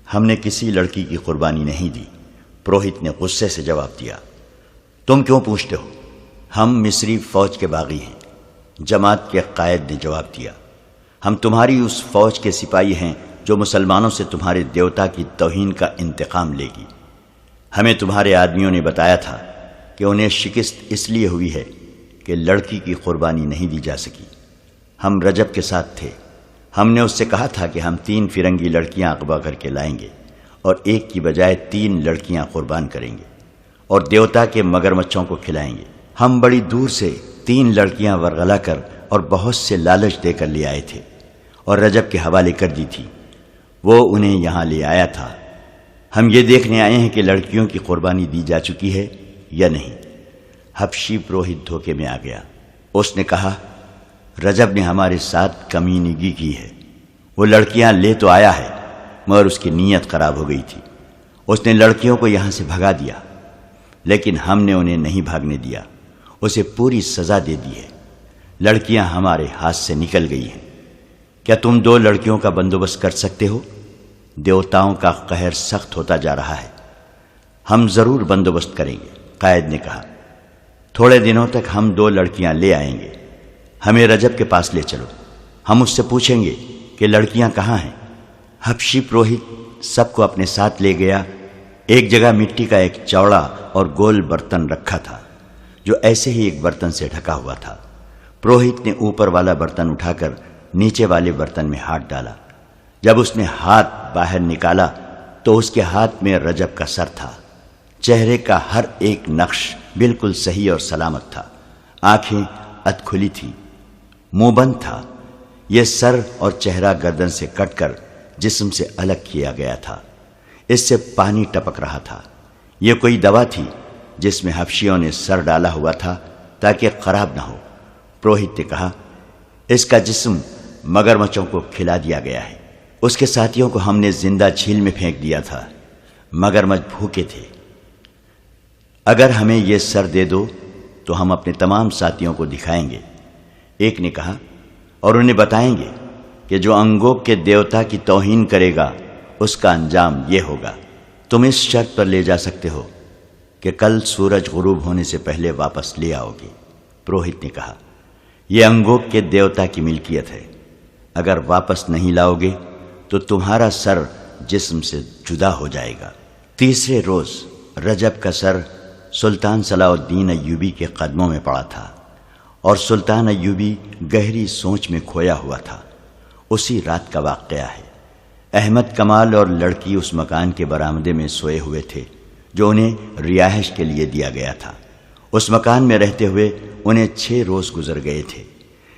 ہم نے کسی لڑکی کی قربانی نہیں دی، پروہت نے غصے سے جواب دیا۔ تم کیوں پوچھتے ہو؟ ہم مصری فوج کے باغی ہیں، جماعت کے قائد نے جواب دیا۔ ہم تمہاری اس فوج کے سپاہی ہیں جو مسلمانوں سے تمہارے دیوتا کی توہین کا انتقام لے گی۔ ہمیں تمہارے آدمیوں نے بتایا تھا کہ انہیں شکست اس لیے ہوئی ہے کہ لڑکی کی قربانی نہیں دی جا سکی۔ ہم رجب کے ساتھ تھے، ہم نے اس سے کہا تھا کہ ہم 3 فرنگی لڑکیاں اغوا کر کے لائیں گے اور ایک کی بجائے 3 لڑکیاں قربان کریں گے اور دیوتا کے مگرمچھوں کو کھلائیں گے۔ ہم بڑی دور سے 3 لڑکیاں ورغلا کر اور بہت سے لالچ دے کر لے آئے تھے اور رجب کے حوالے کر دی تھی، وہ انہیں یہاں لے آیا تھا۔ ہم یہ دیکھنے آئے ہیں کہ لڑکیوں کی قربانی دی جا چکی ہے یا نہیں۔ حبشی پروہت دھوکے میں آ گیا۔ اس نے کہا رجب نے ہمارے ساتھ کمینگی کی ہے، وہ لڑکیاں لے تو آیا ہے مگر اس کی نیت خراب ہو گئی تھی۔ اس نے لڑکیوں کو یہاں سے بھگا دیا، لیکن ہم نے انہیں نہیں بھاگنے دیا، اسے پوری سزا دے دی ہے۔ لڑکیاں ہمارے ہاتھ سے نکل گئی ہیں۔ کیا تم 2 لڑکیوں کا بندوبست کر سکتے ہو؟ دیوتاؤں کا قہر سخت ہوتا جا رہا ہے۔ ہم ضرور بندوبست کریں گے، قائد نے کہا۔ تھوڑے دنوں تک ہم 2 لڑکیاں لے آئیں گے، ہمیں رجب کے پاس لے چلو، ہم اس سے پوچھیں گے کہ لڑکیاں کہاں ہیں۔ حبشی پروہت سب کو اپنے ساتھ لے گیا۔ ایک جگہ مٹی کا ایک چوڑا اور گول برتن رکھا تھا جو ایسے ہی ایک برتن سے ڈھکا ہوا تھا۔ پروہت نے اوپر والا برتن اٹھا کر نیچے والے برتن میں ہاتھ ڈالا۔ جب اس نے ہاتھ باہر نکالا تو اس کے ہاتھ میں رجب کا سر تھا۔ چہرے کا ہر ایک نقش بالکل صحیح اور سلامت تھا۔ آنکھیں ادھ کھلی تھی، منہ بند تھا۔ یہ سر اور چہرہ گردن سے کٹ کر جسم سے الگ کیا گیا تھا۔ اس سے پانی ٹپک رہا تھا۔ یہ کوئی دوا تھی جس میں حبشیوں نے سر ڈالا ہوا تھا تاکہ خراب نہ ہو۔ پروہت نے کہا، اس کا جسم مگرمچھوں کو کھلا دیا گیا ہے۔ اس کے ساتھیوں کو ہم نے زندہ جھیل میں پھینک دیا تھا۔ مگرمچھ بھوکے تھے۔ اگر ہمیں یہ سر دے دو تو ہم اپنے تمام ساتھیوں کو دکھائیں گے۔ ایک نے کہا، اور انہیں بتائیں گے کہ جو انگوک کے دیوتا کی توہین کرے گا اس کا انجام یہ ہوگا۔ تم اس شرط پر لے جا سکتے ہو کہ کل سورج غروب ہونے سے پہلے واپس لے آؤ گے۔ پروہت نے کہا، یہ انگوک کے دیوتا کی ملکیت ہے، اگر واپس نہیں لاؤ گے تو تمہارا سر جسم سے جدا ہو جائے گا۔ تیسرے روز رجب کا سر سلطان صلاح الدین ایوبی کے قدموں میں پڑا تھا، اور سلطان ایوبی گہری سوچ میں کھویا ہوا تھا۔ اسی رات کا واقعہ ہے۔ احمد کمال اور لڑکی اس مکان کے برآمدے میں سوئے ہوئے تھے جو انہیں رہائش کے لیے دیا گیا تھا۔ اس مکان میں رہتے ہوئے انہیں 6 روز گزر گئے تھے۔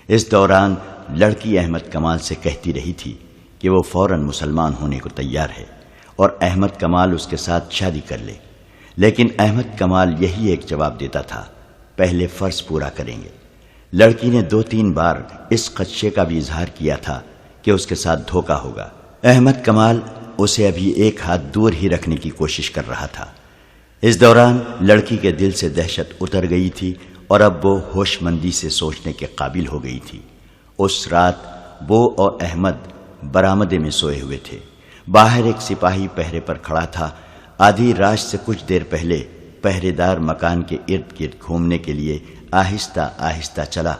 اس دوران لڑکی احمد کمال سے کہتی رہی تھی کہ وہ فوراً مسلمان ہونے کو تیار ہے اور احمد کمال اس کے ساتھ شادی کر لے، لیکن احمد کمال یہی ایک جواب دیتا تھا، پہلے فرض پورا کریں گے۔ لڑکی نے 2-3 بار اس خدشے کا بھی اظہار کیا تھا کہ اس کے ساتھ دھوکہ ہوگا۔ احمد کمال اسے ابھی ایک ہاتھ دور ہی رکھنے کی کوشش کر رہا تھا۔ اس دوران لڑکی کے دل سے دہشت اتر گئی تھی اور اب وہ ہوش مندی سے سوچنے کے قابل ہو گئی تھی۔ اس رات وہ اور احمد برآمدے میں سوئے ہوئے تھے۔ باہر ایک سپاہی پہرے پر کھڑا تھا۔ آدھی رات سے کچھ دیر پہلے پہرے دار مکان کے ارد گرد گھومنے کے لیے آہستہ آہستہ چلا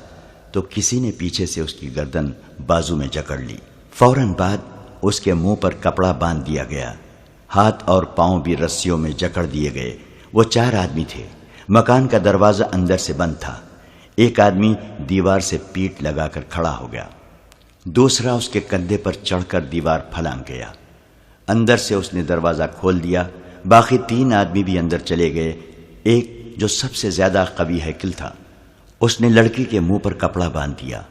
تو کسی نے پیچھے سے اس کی گردن بازو میں جکڑ لی۔ فوراً بعد اس کے منہ پر کپڑا باندھ دیا گیا۔ ہاتھ اور پاؤں بھی رسیوں میں جکڑ دیے گئے۔ وہ 4 آدمی تھے۔ مکان کا دروازہ اندر سے بند تھا۔ ایک آدمی دیوار سے پیٹ لگا کر کھڑا ہو گیا، دوسرا اس کے کندھے پر چڑھ کر دیوار پھلانگ گیا۔ اندر سے اس نے دروازہ کھول دیا۔ باقی 3 آدمی بھی اندر چلے گئے۔ ایک جو سب سے زیادہ قوی ہیکل تھا، اس نے لڑکی کے منہ پر کپڑا باندھ دیا۔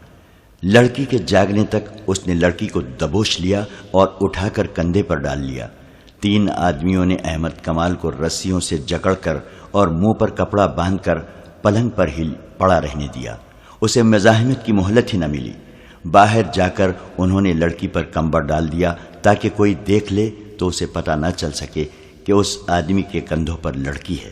لڑکی کے جاگنے تک اس نے لڑکی کو دبوچ لیا اور اٹھا کر کندھے پر ڈال لیا۔ 3 آدمیوں نے احمد کمال کو رسیوں سے جکڑ کر اور منہ پر کپڑا باندھ کر پلنگ پر ہی پڑا رہنے دیا۔ اسے مزاحمت کی مہلت ہی نہ ملی۔ باہر جا کر انہوں نے لڑکی پر کمبر ڈال دیا تاکہ کوئی دیکھ لے تو اسے پتہ نہ چل سکے کہ اس آدمی کے کندھوں پر لڑکی ہے۔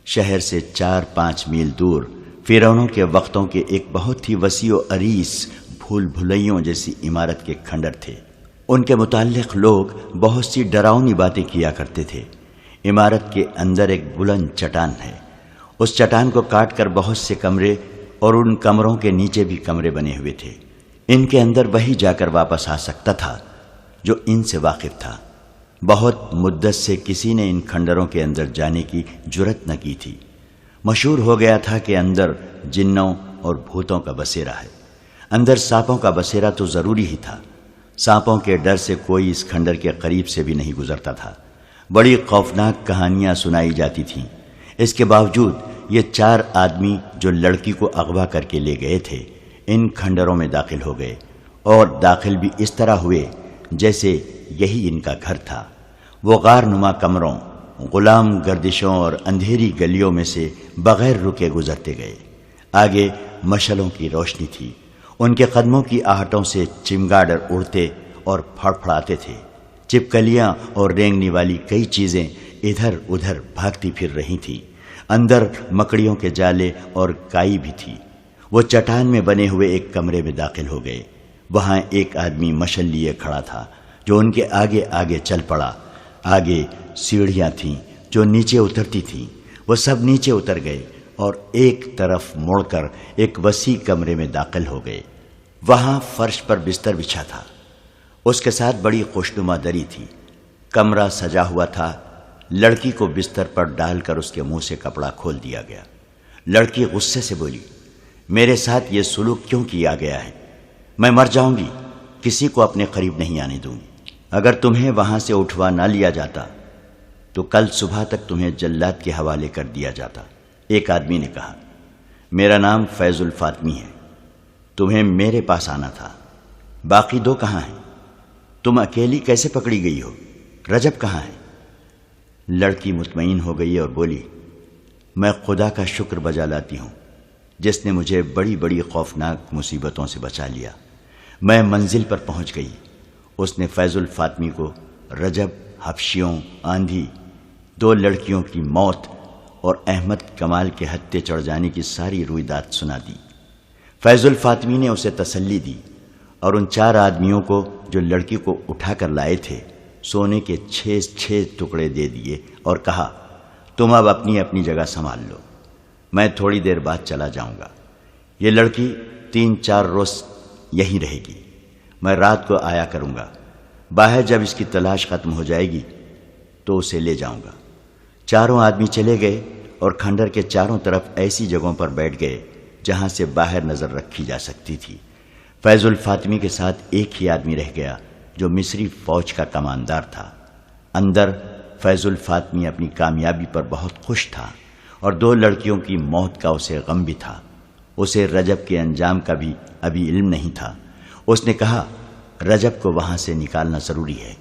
شہر سے 4-5 میل دور فرعونوں کے وقتوں کے ایک بہت ہی وسیع و عریض بھول بھلیوں جیسی عمارت کے کھنڈر تھے۔ ان کے متعلق لوگ بہت سی ڈراؤنی باتیں کیا کرتے تھے۔ عمارت کے اندر ایک بلند چٹان ہے۔ اس چٹان کو کاٹ کر بہت سے کمرے اور ان کمروں کے نیچے بھی کمرے بنے ہوئے تھے۔ ان کے اندر وہی جا کر واپس آ سکتا تھا جو ان سے واقف تھا۔ بہت مدت سے کسی نے ان کھنڈروں کے اندر جانے کی جرت نہ کی تھی۔ مشہور ہو گیا تھا کہ اندر جنوں اور بھوتوں کا بسیرا ہے۔ اندر سانپوں کا بسیرا تو ضروری ہی تھا۔ سانپوں کے ڈر سے کوئی اس کھنڈر کے قریب سے بھی نہیں گزرتا تھا۔ بڑی خوفناک کہانیاں سنائی جاتی تھیں۔ اس کے باوجود یہ 4 آدمی جو لڑکی کو اغوا کر کے لے گئے تھے ان کھنڈروں میں داخل ہو گئے، اور داخل بھی اس طرح ہوئے جیسے یہی ان کا گھر تھا۔ وہ غار نما کمروں، غلام گردشوں اور اندھیری گلیوں میں سے بغیر رکے گزرتے گئے۔ آگے مشلوں کی روشنی تھی۔ ان کے قدموں کی آہٹوں سے چمگاڈر اڑتے اور پھڑ پھڑاتے تھے۔ چپکلیاں اور رینگنے والی کئی چیزیں ادھر ادھر بھاگتی پھر رہی تھیں۔ اندر مکڑیوں کے جالے اور کائی بھی تھی۔ وہ چٹان میں بنے ہوئے ایک کمرے میں داخل ہو گئے۔ وہاں ایک آدمی مشل لیے کھڑا تھا جو ان کے آگے آگے چل پڑا۔ آگے سیڑھیاں تھیں جو نیچے اترتی تھیں۔ وہ سب نیچے اتر گئے اور ایک طرف مڑ کر ایک وسیع کمرے میں داخل ہو گئے۔ وہاں فرش پر بستر بچھا تھا۔ اس کے ساتھ بڑی خوشنما دری تھی۔ کمرہ سجا ہوا تھا۔ لڑکی کو بستر پر ڈال کر اس کے منہ سے کپڑا کھول دیا گیا۔ لڑکی غصے سے بولی، میرے ساتھ یہ سلوک کیوں کیا گیا ہے؟ میں مر جاؤں گی، کسی کو اپنے قریب نہیں آنے دوں گی۔ اگر تمہیں وہاں سے اٹھوا نہ لیا جاتا تو کل صبح تک تمہیں جلاد کے حوالے کر دیا جاتا۔ ایک آدمی نے کہا، میرا نام فیض الفاطمی ہے، تمہیں میرے پاس آنا تھا، باقی دو کہاں ہیں؟ تم اکیلی کیسے پکڑی گئی ہو؟ رجب کہاں ہے؟ لڑکی مطمئن ہو گئی اور بولی، میں خدا کا شکر بجا لاتی ہوں جس نے مجھے بڑی بڑی خوفناک مصیبتوں سے بچا لیا۔ میں منزل پر پہنچ گئی۔ اس نے فیض الفاطمی کو رجب، حبشیوں، آندھی، دو لڑکیوں کی موت اور احمد کمال کے ہتھے چڑھ جانے کی ساری رویداد سنا دی۔ فیض الفاطمی نے اسے تسلی دی اور ان 4 آدمیوں کو جو لڑکی کو اٹھا کر لائے تھے سونے کے 6 ٹکڑے دے دیے اور کہا، تم اب اپنی اپنی جگہ سنبھال لو، میں تھوڑی دیر بعد چلا جاؤں گا۔ یہ لڑکی 3-4 روز یہیں رہے گی، میں رات کو آیا کروں گا، باہر جب اس کی تلاش ختم ہو جائے گی تو اسے لے جاؤں گا۔ 4 آدمی چلے گئے اور کھنڈر کے چاروں طرف ایسی جگہوں پر بیٹھ گئے جہاں سے باہر نظر رکھی جا سکتی تھی۔ فیض الفاطمی کے ساتھ ایک ہی آدمی رہ گیا جو مصری فوج کا کماندار تھا۔ اندر فیض الفاطمی اپنی کامیابی پر بہت خوش تھا اور 2 لڑکیوں کی موت کا اسے غم بھی تھا۔ اسے رجب کے انجام کا بھی ابھی علم نہیں تھا۔ اس نے کہا، رجب کو وہاں سے نکالنا ضروری ہے۔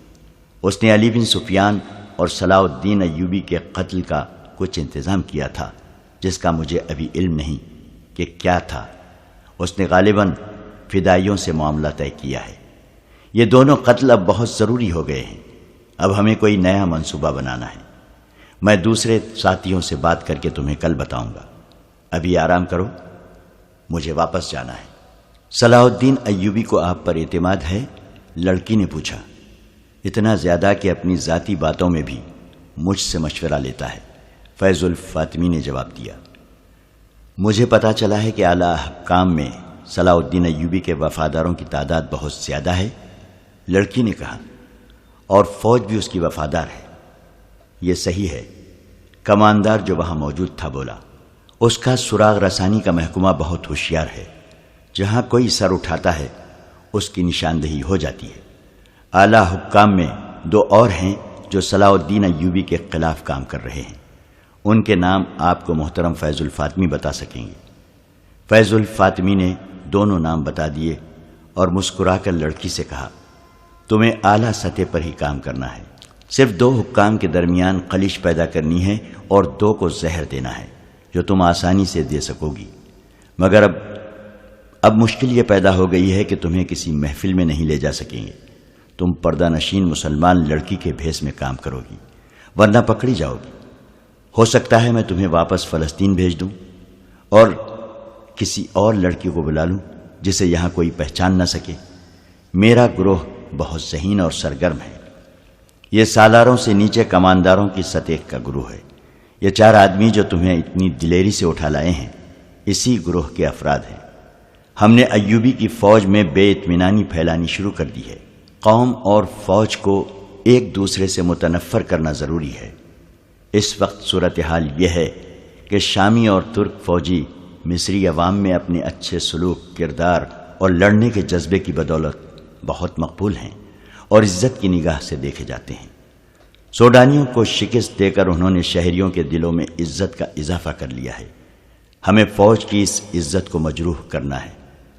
اس نے علی بن سفیان اور صلاح الدین ایوبی کے قتل کا کچھ انتظام کیا تھا جس کا مجھے ابھی علم نہیں کہ کیا تھا۔ اس نے غالباً فدائیوں سے معاملہ طے کیا ہے۔ یہ دونوں قتل اب بہت ضروری ہو گئے ہیں۔ اب ہمیں کوئی نیا منصوبہ بنانا ہے۔ میں دوسرے ساتھیوں سے بات کر کے تمہیں کل بتاؤں گا۔ ابھی آرام کرو، مجھے واپس جانا ہے۔ صلاح الدین ایوبی کو آپ پر اعتماد ہے؟ لڑکی نے پوچھا۔ اتنا زیادہ کہ اپنی ذاتی باتوں میں بھی مجھ سے مشورہ لیتا ہے، فیض الفاطمی نے جواب دیا۔ مجھے پتا چلا ہے کہ اعلیٰ حکام میں صلاح الدین ایوبی کے وفاداروں کی تعداد بہت زیادہ ہے، لڑکی نے کہا، اور فوج بھی اس کی وفادار ہے۔ یہ صحیح ہے، کماندار جو وہاں موجود تھا بولا۔ اس کا سراغ رسانی کا محکمہ بہت ہوشیار ہے، جہاں کوئی سر اٹھاتا ہے اس کی نشاندہی ہو جاتی ہے۔ اعلیٰ حکام میں 2 اور ہیں جو صلاح الدین ایوبی کے خلاف کام کر رہے ہیں، ان کے نام آپ کو محترم فیض الفاطمی بتا سکیں گے۔ فیض الفاطمی نے دونوں نام بتا دیے اور مسکرا کر لڑکی سے کہا، تمہیں اعلیٰ سطح پر ہی کام کرنا ہے، صرف 2 حکام کے درمیان خلیش پیدا کرنی ہے اور 2 کو زہر دینا ہے جو تم آسانی سے دے سکو گی، مگر اب مشکل یہ پیدا ہو گئی ہے کہ تمہیں کسی محفل میں نہیں لے جا سکیں گے۔ تم پردہ نشین مسلمان لڑکی کے بھیس میں کام کرو گی، ورنہ پکڑی جاؤ گی۔ ہو سکتا ہے میں تمہیں واپس فلسطین بھیج دوں اور کسی اور لڑکی کو بلا لوں جسے یہاں کوئی پہچان نہ سکے۔ میرا گروہ بہت ذہین اور سرگرم ہے، یہ سالاروں سے نیچے کمانداروں کی سطح کا گروہ ہے۔ یہ 4 آدمی جو تمہیں اتنی دلیری سے اٹھا لائے ہیں اسی گروہ کے افراد ہیں۔ ہم نے ایوبی کی فوج میں بے اطمینانی پھیلانی شروع کر دی ہے۔ قوم اور فوج کو ایک دوسرے سے متنفر کرنا ضروری ہے۔ اس وقت صورتحال یہ ہے کہ شامی اور ترک فوجی مصری عوام میں اپنے اچھے سلوک، کردار اور لڑنے کے جذبے کی بدولت بہت مقبول ہیں اور عزت کی نگاہ سے دیکھے جاتے ہیں۔ سوڈانیوں کو شکست دے کر انہوں نے شہریوں کے دلوں میں عزت کا اضافہ کر لیا ہے۔ ہمیں فوج کی اس عزت کو مجروح کرنا ہے،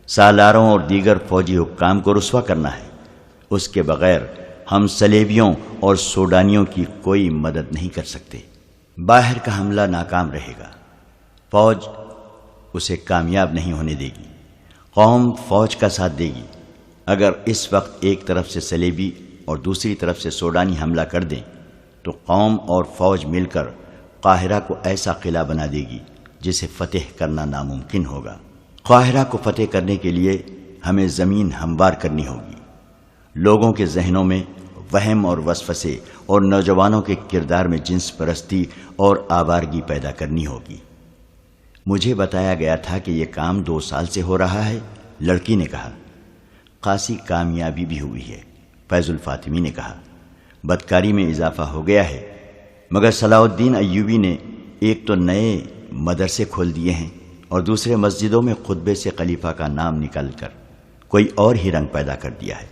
سالاروں اور دیگر فوجی حکام کو رسوا کرنا ہے۔ اس کے بغیر ہم صلیبیوں اور سوڈانیوں کی کوئی مدد نہیں کر سکتے۔ باہر کا حملہ ناکام رہے گا، فوج اسے کامیاب نہیں ہونے دے گی، قوم فوج کا ساتھ دے گی۔ اگر اس وقت ایک طرف سے صلیبی اور دوسری طرف سے سوڈانی حملہ کر دیں تو قوم اور فوج مل کر قاہرہ کو ایسا قلعہ بنا دے گی جسے فتح کرنا ناممکن ہوگا۔ قاہرہ کو فتح کرنے کے لیے ہمیں زمین ہموار کرنی ہوگی، لوگوں کے ذہنوں میں وہم اور وسوسے اور نوجوانوں کے کردار میں جنس پرستی اور آوارگی پیدا کرنی ہوگی۔ مجھے بتایا گیا تھا کہ یہ کام 2 سال سے ہو رہا ہے، لڑکی نے کہا۔ خاصی کامیابی بھی ہوئی ہے، فیض الفاطمی نے کہا۔ بدکاری میں اضافہ ہو گیا ہے، مگر صلاح الدین ایوبی نے ایک تو نئے مدرسے کھول دیے ہیں اور دوسرے مسجدوں میں خطبے سے خلیفہ کا نام نکل کر کوئی اور ہی رنگ پیدا کر دیا ہے۔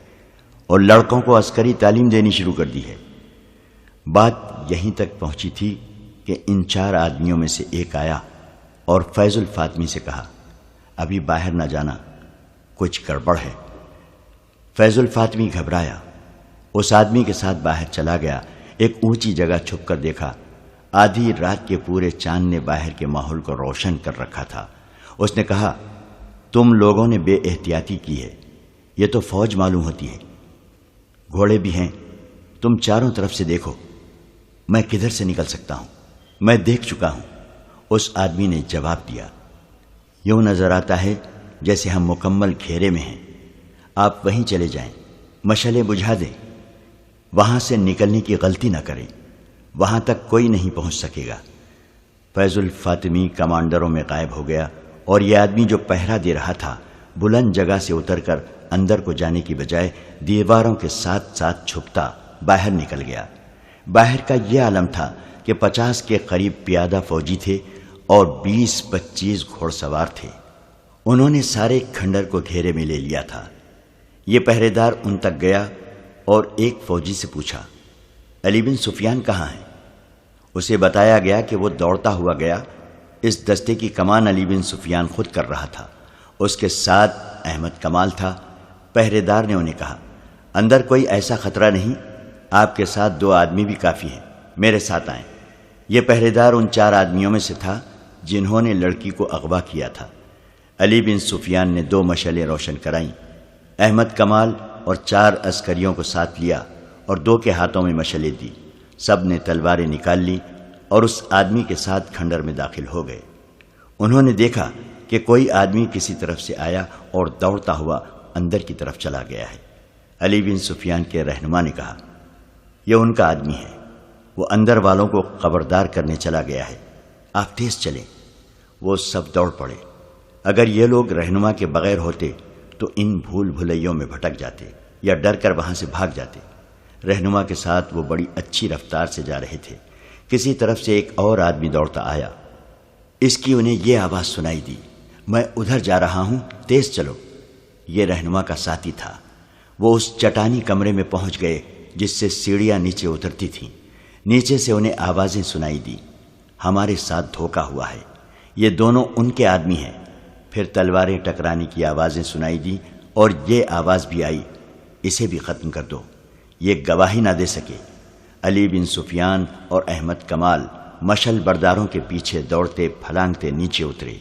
اور لڑکوں کو عسکری تعلیم دینی شروع کر دی ہے۔ بات یہیں تک پہنچی تھی کہ ان 4 آدمیوں میں سے ایک آیا اور فیض الفاطمی سے کہا، ابھی باہر نہ جانا، کچھ گڑبڑ ہے۔ فیض الفاطمی گھبرایا، اس آدمی کے ساتھ باہر چلا گیا۔ ایک اونچی جگہ چھپ کر دیکھا، آدھی رات کے پورے چاند نے باہر کے ماحول کو روشن کر رکھا تھا۔ اس نے کہا، تم لوگوں نے بے احتیاطی کی ہے، یہ تو فوج معلوم ہوتی ہے، گھوڑے بھی ہیں، تم چاروں طرف سے دیکھو، میں کدھر سے نکل سکتا ہوں؟ میں دیکھ چکا ہوں۔ اس آدمی نے جواب دیا، یوں نظر آتا ہے جیسے ہم مکمل گھیرے میں ہیں، آپ وہیں چلے جائیں، مشعلیں بجھا دیں، وہاں سے نکلنے کی غلطی نہ کریں، وہاں تک کوئی نہیں پہنچ سکے گا۔ فیض الفاطمی کمانڈروں میں غائب ہو گیا اور یہ آدمی جو پہرا دے رہا تھا بلند جگہ سے اتر کر اندر کو جانے کی بجائے دیواروں کے ساتھ ساتھ چھپتا باہر نکل گیا۔ باہر کا یہ عالم تھا کہ 50 کے قریب پیادہ فوجی تھے اور 20-25 گھوڑ سوار تھے۔ انہوں نے سارے کھنڈر کو گھیرے میں لے لیا تھا۔ یہ پہرے دار ان تک گیا اور ایک فوجی سے پوچھا، علی بن سفیان کہاں ہیں؟ اسے بتایا گیا کہ وہ دوڑتا ہوا گیا۔ اس دستے کی کمان علی بن سفیان خود کر رہا تھا، اس کے ساتھ احمد کمال تھا۔ پہرے دار نے انہیں کہا، اندر کوئی ایسا خطرہ نہیں، آپ کے ساتھ 2 آدمی بھی کافی ہیں، میرے ساتھ آئیں۔ یہ پہرے دار ان 4 آدمیوں میں سے تھا جنہوں نے لڑکی کو اغوا کیا تھا۔ علی بن سفیان نے 2 مشعلیں روشن کرائیں، احمد کمال اور 4 عسکریوں کو ساتھ لیا اور 2 کے ہاتھوں میں مشعلیں دی۔ سب نے تلواریں نکال لی اور اس آدمی کے ساتھ کھنڈر میں داخل ہو گئے۔ انہوں نے دیکھا کہ کوئی آدمی کسی طرف سے آیا اور دوڑتا ہوا اندر کی طرف چلا گیا ہے۔ علی بن سفیان کے رہنما نے کہا، یہ ان کا آدمی ہے، وہ اندر والوں کو خبردار کرنے چلا گیا ہے، آپ تیز چلیں۔ وہ سب دوڑ پڑے۔ اگر یہ لوگ رہنما کے بغیر ہوتے تو ان بھول بھلیوں میں بھٹک جاتے یا ڈر کر وہاں سے بھاگ جاتے۔ رہنما کے ساتھ وہ بڑی اچھی رفتار سے جا رہے تھے۔ کسی طرف سے ایک اور آدمی دوڑتا آیا، اس کی انہیں یہ آواز سنائی دی، میں ادھر جا رہا ہوں، تیز چلو۔ یہ رہنما کا ساتھی تھا۔ وہ اس چٹانی کمرے میں پہنچ گئے جس سے سیڑھیاں نیچے اترتی تھیں۔ نیچے سے انہیں آوازیں سنائی دی، ہمارے ساتھ دھوکا ہوا ہے، یہ دونوں ان کے آدمی ہیں۔ پھر تلواریں ٹکرانے کی آوازیں سنائی دی اور یہ آواز بھی آئی، اسے بھی ختم کر دو، یہ گواہی نہ دے سکے۔ علی بن سفیان اور احمد کمال مشعل برداروں کے پیچھے دوڑتے پھلانگتے نیچے اترے۔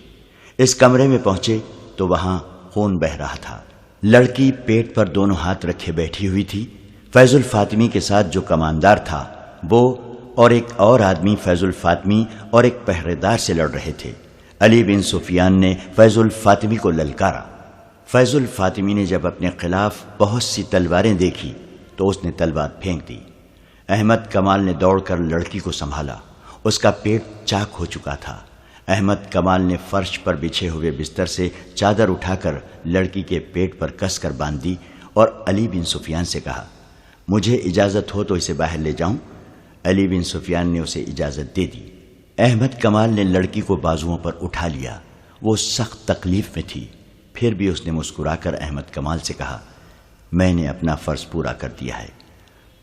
اس کمرے میں پہنچے تو وہاں خون بہہ رہا تھا۔ لڑکی پیٹ پر دونوں ہاتھ رکھے بیٹھی ہوئی تھی۔ فیض الفاطمی کے ساتھ جو کماندار تھا وہ اور ایک اور آدمی فیض الفاطمی اور ایک پہرے دار سے لڑ رہے تھے۔ علی بن سفیان نے فیض الفاطمی کو للکارا۔ فیض الفاطمی نے جب اپنے خلاف بہت سی تلواریں دیکھی تو اس نے تلوار پھینک دی۔ احمد کمال نے دوڑ کر لڑکی کو سنبھالا، اس کا پیٹ چاک ہو چکا تھا۔ احمد کمال نے فرش پر بچھے ہوئے بستر سے چادر اٹھا کر لڑکی کے پیٹ پر کس کر باندھ دی اور علی بن سفیان سے کہا، مجھے اجازت ہو تو اسے باہر لے جاؤں۔ علی بن سفیان نے اسے اجازت دے دی۔ احمد کمال نے لڑکی کو بازوؤں پر اٹھا لیا۔ وہ سخت تکلیف میں تھی، پھر بھی اس نے مسکرا کر احمد کمال سے کہا، میں نے اپنا فرض پورا کر دیا ہے،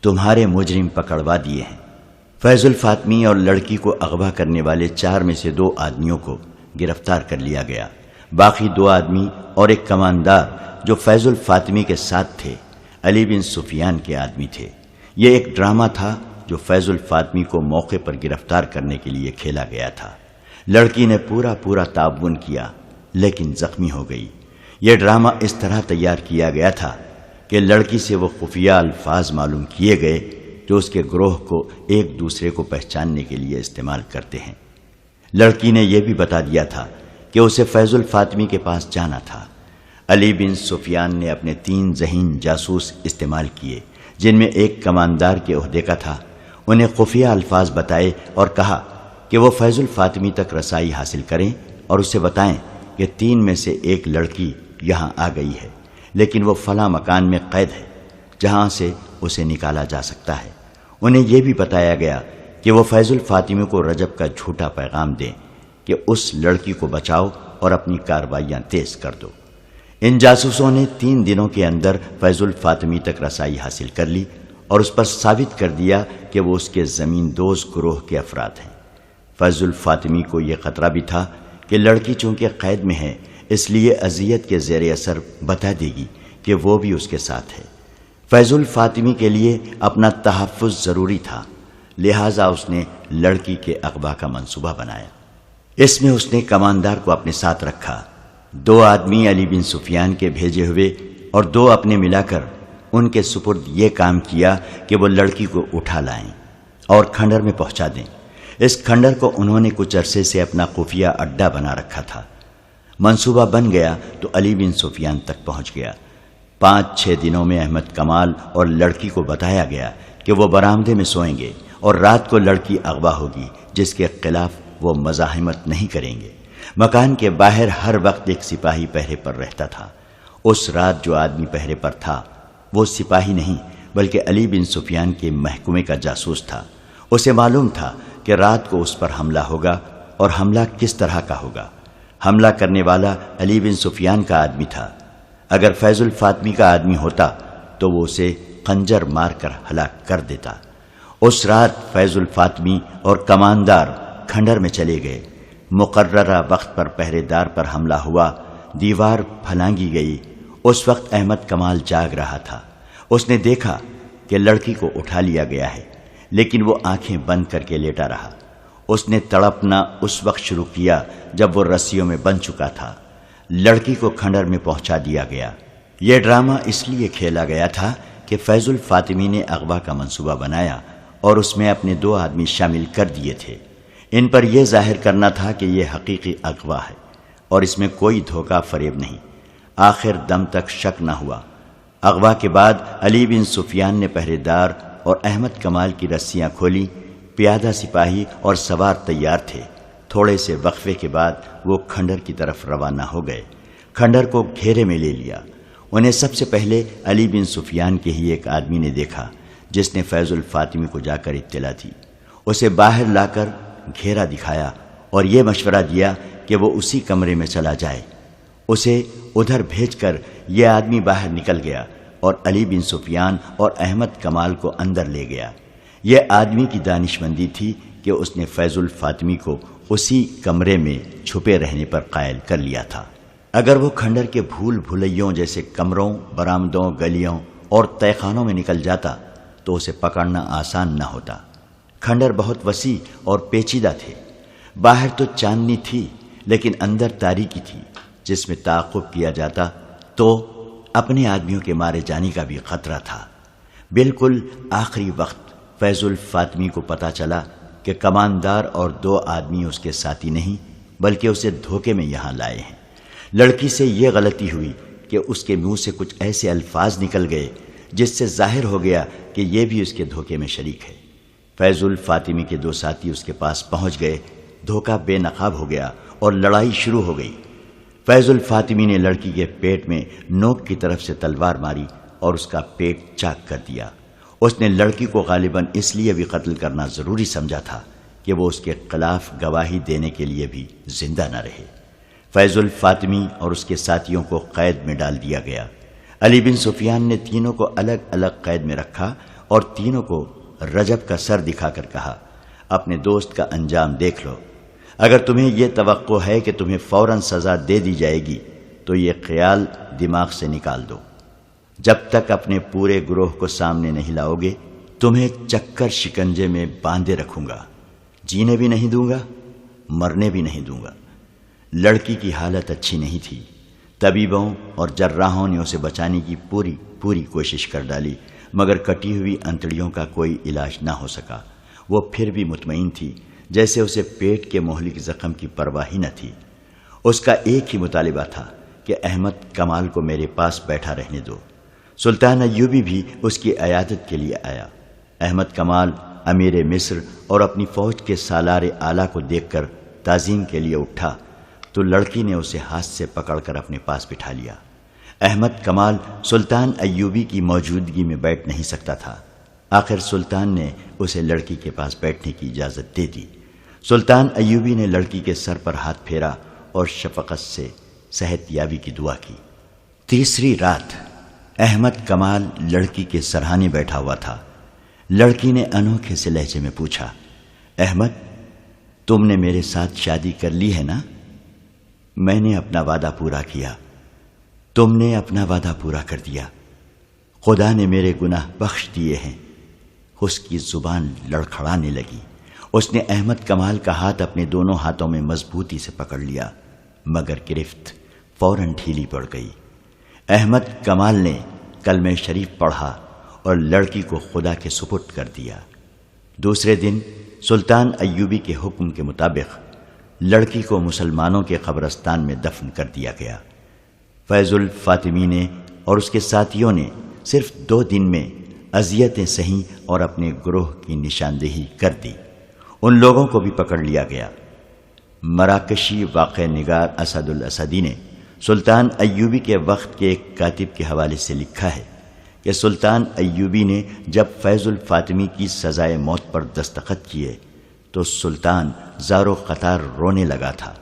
تمہارے مجرم پکڑوا دیے ہیں۔ فیض الفاطمی اور لڑکی کو اغوا کرنے والے 4 میں سے 2 آدمیوں کو گرفتار کر لیا گیا۔ باقی 2 آدمی اور ایک کماندار جو فیض الفاطمی کے ساتھ تھے علی بن سفیان کے آدمی تھے۔ یہ ایک ڈرامہ تھا جو فیض الفاطمی کو موقع پر گرفتار کرنے کے لیے کھیلا گیا تھا۔ لڑکی نے پورا تعاون کیا لیکن زخمی ہو گئی۔ یہ ڈرامہ اس طرح تیار کیا گیا تھا کہ لڑکی سے وہ خفیہ الفاظ معلوم کیے گئے جو اس کے گروہ کو ایک دوسرے کو پہچاننے کے لیے استعمال کرتے ہیں۔ لڑکی نے یہ بھی بتا دیا تھا کہ اسے فیض الفاطمی کے پاس جانا تھا۔ علی بن سفیان نے اپنے 3 ذہین جاسوس استعمال کیے جن میں ایک کماندار کے عہدے کا تھا۔ انہیں خفیہ الفاظ بتائے اور کہا کہ وہ فیض الفاطمی تک رسائی حاصل کریں اور اسے بتائیں کہ 3 میں سے ایک لڑکی یہاں آ گئی ہے لیکن وہ فلاں مکان میں قید ہے جہاں سے اسے نکالا جا سکتا ہے۔ انہیں یہ بھی بتایا گیا کہ وہ فیض الفاطمی کو رجب کا جھوٹا پیغام دیں کہ اس لڑکی کو بچاؤ اور اپنی کارروائیاں تیز کر دو۔ ان جاسوسوں نے 3 دنوں کے اندر فیض الفاطمی تک رسائی حاصل کر لی اور اس پر ثابت کر دیا کہ وہ اس کے زمین دوز گروہ کے افراد ہیں۔ فیض الفاطمی کو یہ خطرہ بھی تھا کہ لڑکی چونکہ قید میں ہے اس لیے اذیت کے زیر اثر بتا دے گی کہ وہ بھی اس کے ساتھ ہے۔ فیض الفاطمی کے لیے اپنا تحفظ ضروری تھا، لہٰذا اس نے لڑکی کے اغوا کا منصوبہ بنایا۔ اس میں اس نے کماندار کو اپنے ساتھ رکھا، 2 آدمی علی بن سفیان کے بھیجے ہوئے اور 2 اپنے ملا کر ان کے سپرد یہ کام کیا کہ وہ لڑکی کو اٹھا لائیں اور کھنڈر میں پہنچا دیں۔ اس کھنڈر کو انہوں نے کچھ عرصے سے اپنا خفیہ اڈا بنا رکھا تھا۔ منصوبہ بن گیا تو علی بن سفیان تک پہنچ گیا۔ 5-6 دنوں میں احمد کمال اور لڑکی کو بتایا گیا کہ وہ برآمدے میں سوئیں گے اور رات کو لڑکی اغوا ہوگی، جس کے خلاف وہ مزاحمت نہیں کریں گے۔ مکان کے باہر ہر وقت ایک سپاہی پہرے پر رہتا تھا۔ اس رات جو آدمی پہرے پر تھا وہ سپاہی نہیں بلکہ علی بن سفیان کے محکمے کا جاسوس تھا۔ اسے معلوم تھا کہ رات کو اس پر حملہ ہوگا اور حملہ کس طرح کا ہوگا۔ حملہ کرنے والا علی بن سفیان کا آدمی تھا۔ اگر فیض الفاطمی کا آدمی ہوتا تو وہ اسے خنجر مار کر ہلاک کر دیتا۔ اس رات فیض الفاطمی اور کماندار کھنڈر میں چلے گئے۔ مقررہ وقت پر پہرے دار پر حملہ ہوا، دیوار پھلانگی گئی۔ اس وقت احمد کمال جاگ رہا تھا۔ اس نے دیکھا کہ لڑکی کو اٹھا لیا گیا ہے، لیکن وہ آنکھیں بند کر کے لیٹا رہا۔ اس نے تڑپنا اس وقت شروع کیا جب وہ رسیوں میں بند چکا تھا۔ لڑکی کو کھنڈر میں پہنچا دیا گیا۔ یہ ڈرامہ اس لیے کھیلا گیا تھا کہ فیض الفاطمی نے اغوا کا منصوبہ بنایا اور اس میں اپنے 2 آدمی شامل کر دیے تھے۔ ان پر یہ ظاہر کرنا تھا کہ یہ حقیقی اغوا ہے اور اس میں کوئی دھوکہ فریب نہیں۔ آخر دم تک شک نہ ہوا۔ اغوا کے بعد علی بن سفیان نے پہرے دار اور احمد کمال کی رسیاں کھولی۔ پیادہ سپاہی اور سوار تیار تھے۔ تھوڑے سے وقفے کے بعد وہ کھنڈر کی طرف روانہ ہو گئے۔ کھنڈر کو گھیرے میں لے لیا۔ انہیں سب سے پہلے علی بن سفیان کے ہی ایک آدمی نے دیکھا جس نے فیض الفاطمی کو جا کر اطلاع دی۔ اسے باہر لا کر گھیرا دکھایا اور یہ مشورہ دیا کہ وہ اسی کمرے میں چلا جائے۔ اسے ادھر بھیج کر یہ آدمی باہر نکل گیا اور علی بن سفیان اور احمد کمال کو اندر لے گیا۔ یہ آدمی کی دانشمندی تھی کہ اس نے فیض الفاطمی کو اسی کمرے میں چھپے رہنے پر قائل کر لیا تھا۔ اگر وہ کھنڈر کے بھول بھلیوں جیسے کمروں، برآمدوں، گلیوں اور تہہ خانوں میں نکل جاتا تو اسے پکڑنا آسان نہ ہوتا۔ کھنڈر بہت وسیع اور پیچیدہ تھے۔ باہر تو چاندنی تھی لیکن اندر تاریکی تھی۔ جس میں تعاقب کیا جاتا تو اپنے آدمیوں کے مارے جانے کا بھی خطرہ تھا۔ بالکل آخری وقت فیض الفاطمی کو پتا چلا کہ کماندار اور 2 آدمی اس کے ساتھی نہیں بلکہ اسے دھوکے میں یہاں لائے ہیں۔ لڑکی سے یہ غلطی ہوئی کہ اس کے منہ سے کچھ ایسے الفاظ نکل گئے جس سے ظاہر ہو گیا کہ یہ بھی اس کے دھوکے میں شریک ہے۔ فیض الفاطمی کے 2 ساتھی اس کے پاس پہنچ گئے۔ دھوکہ بے نقاب ہو گیا اور لڑائی شروع ہو گئی۔ فیض الفاطمی نے لڑکی کے پیٹ میں نوک کی طرف سے تلوار ماری اور اس کا پیٹ چاک کر دیا۔ اس نے لڑکی کو غالباً اس لیے بھی قتل کرنا ضروری سمجھا تھا کہ وہ اس کے خلاف گواہی دینے کے لیے بھی زندہ نہ رہے۔ فیض الفاطمی اور اس کے ساتھیوں کو قید میں ڈال دیا گیا۔ علی بن سفیان نے تینوں کو الگ الگ قید میں رکھا اور تینوں کو رجب کا سر دکھا کر کہا، اپنے دوست کا انجام دیکھ لو۔ اگر تمہیں یہ توقع ہے کہ تمہیں فوراً سزا دے دی جائے گی تو یہ خیال دماغ سے نکال دو۔ جب تک اپنے پورے گروہ کو سامنے نہیں لاؤ گے تمہیں چکر شکنجے میں باندھے رکھوں گا، جینے بھی نہیں دوں گا، مرنے بھی نہیں دوں گا۔ لڑکی کی حالت اچھی نہیں تھی۔ طبیبوں اور جراحوں نے اسے بچانے کی پوری کوشش کر ڈالی مگر کٹی ہوئی انتڑیوں کا کوئی علاج نہ ہو سکا۔ وہ پھر بھی مطمئن تھی، جیسے اسے پیٹ کے مہلک زخم کی پرواہ ہی نہ تھی۔ اس کا ایک ہی مطالبہ تھا کہ احمد کمال کو میرے پاس بیٹھا رہنے دو۔ سلطان ایوبی بھی اس کی عیادت کے لیے آیا۔ احمد کمال امیر مصر اور اپنی فوج کے سالار اعلیٰ کو دیکھ کر تعظیم کے لیے اٹھا تو لڑکی نے اسے ہاتھ سے پکڑ کر اپنے پاس بٹھا لیا۔ احمد کمال سلطان ایوبی کی موجودگی میں بیٹھ نہیں سکتا تھا۔ آخر سلطان نے اسے لڑکی کے پاس بیٹھنے کی اجازت دے دی۔ سلطان ایوبی نے لڑکی کے سر پر ہاتھ پھیرا اور شفقت سے صحت یابی کی دعا کی۔ تیسری رات احمد کمال لڑکی کے سرہانے بیٹھا ہوا تھا۔ لڑکی نے انوکھے سے لہجے میں پوچھا، احمد تم نے میرے ساتھ شادی کر لی ہے نا؟ میں نے اپنا وعدہ پورا کیا، تم نے اپنا وعدہ پورا کر دیا، خدا نے میرے گناہ بخش دیے ہیں۔ اس کی زبان لڑکھڑانے لگی۔ اس نے احمد کمال کا ہاتھ اپنے دونوں ہاتھوں میں مضبوطی سے پکڑ لیا، مگر گرفت فوراً ڈھیلی پڑ گئی۔ احمد کمال نے کلمہ شریف پڑھا اور لڑکی کو خدا کے سپرد کر دیا۔ دوسرے دن سلطان ایوبی کے حکم کے مطابق لڑکی کو مسلمانوں کے قبرستان میں دفن کر دیا گیا۔ فیض الفاطمی نے اور اس کے ساتھیوں نے صرف 2 دن میں اذیتیں سہیں اور اپنے گروہ کی نشاندہی کر دی۔ ان لوگوں کو بھی پکڑ لیا گیا۔ مراکشی واقع نگار اسد الاسدی نے سلطان ایوبی کے وقت کے ایک کاتب کے حوالے سے لکھا ہے کہ سلطان ایوبی نے جب فیض الفاطمی کی سزائے موت پر دستخط کیے تو سلطان زار و قطار رونے لگا تھا۔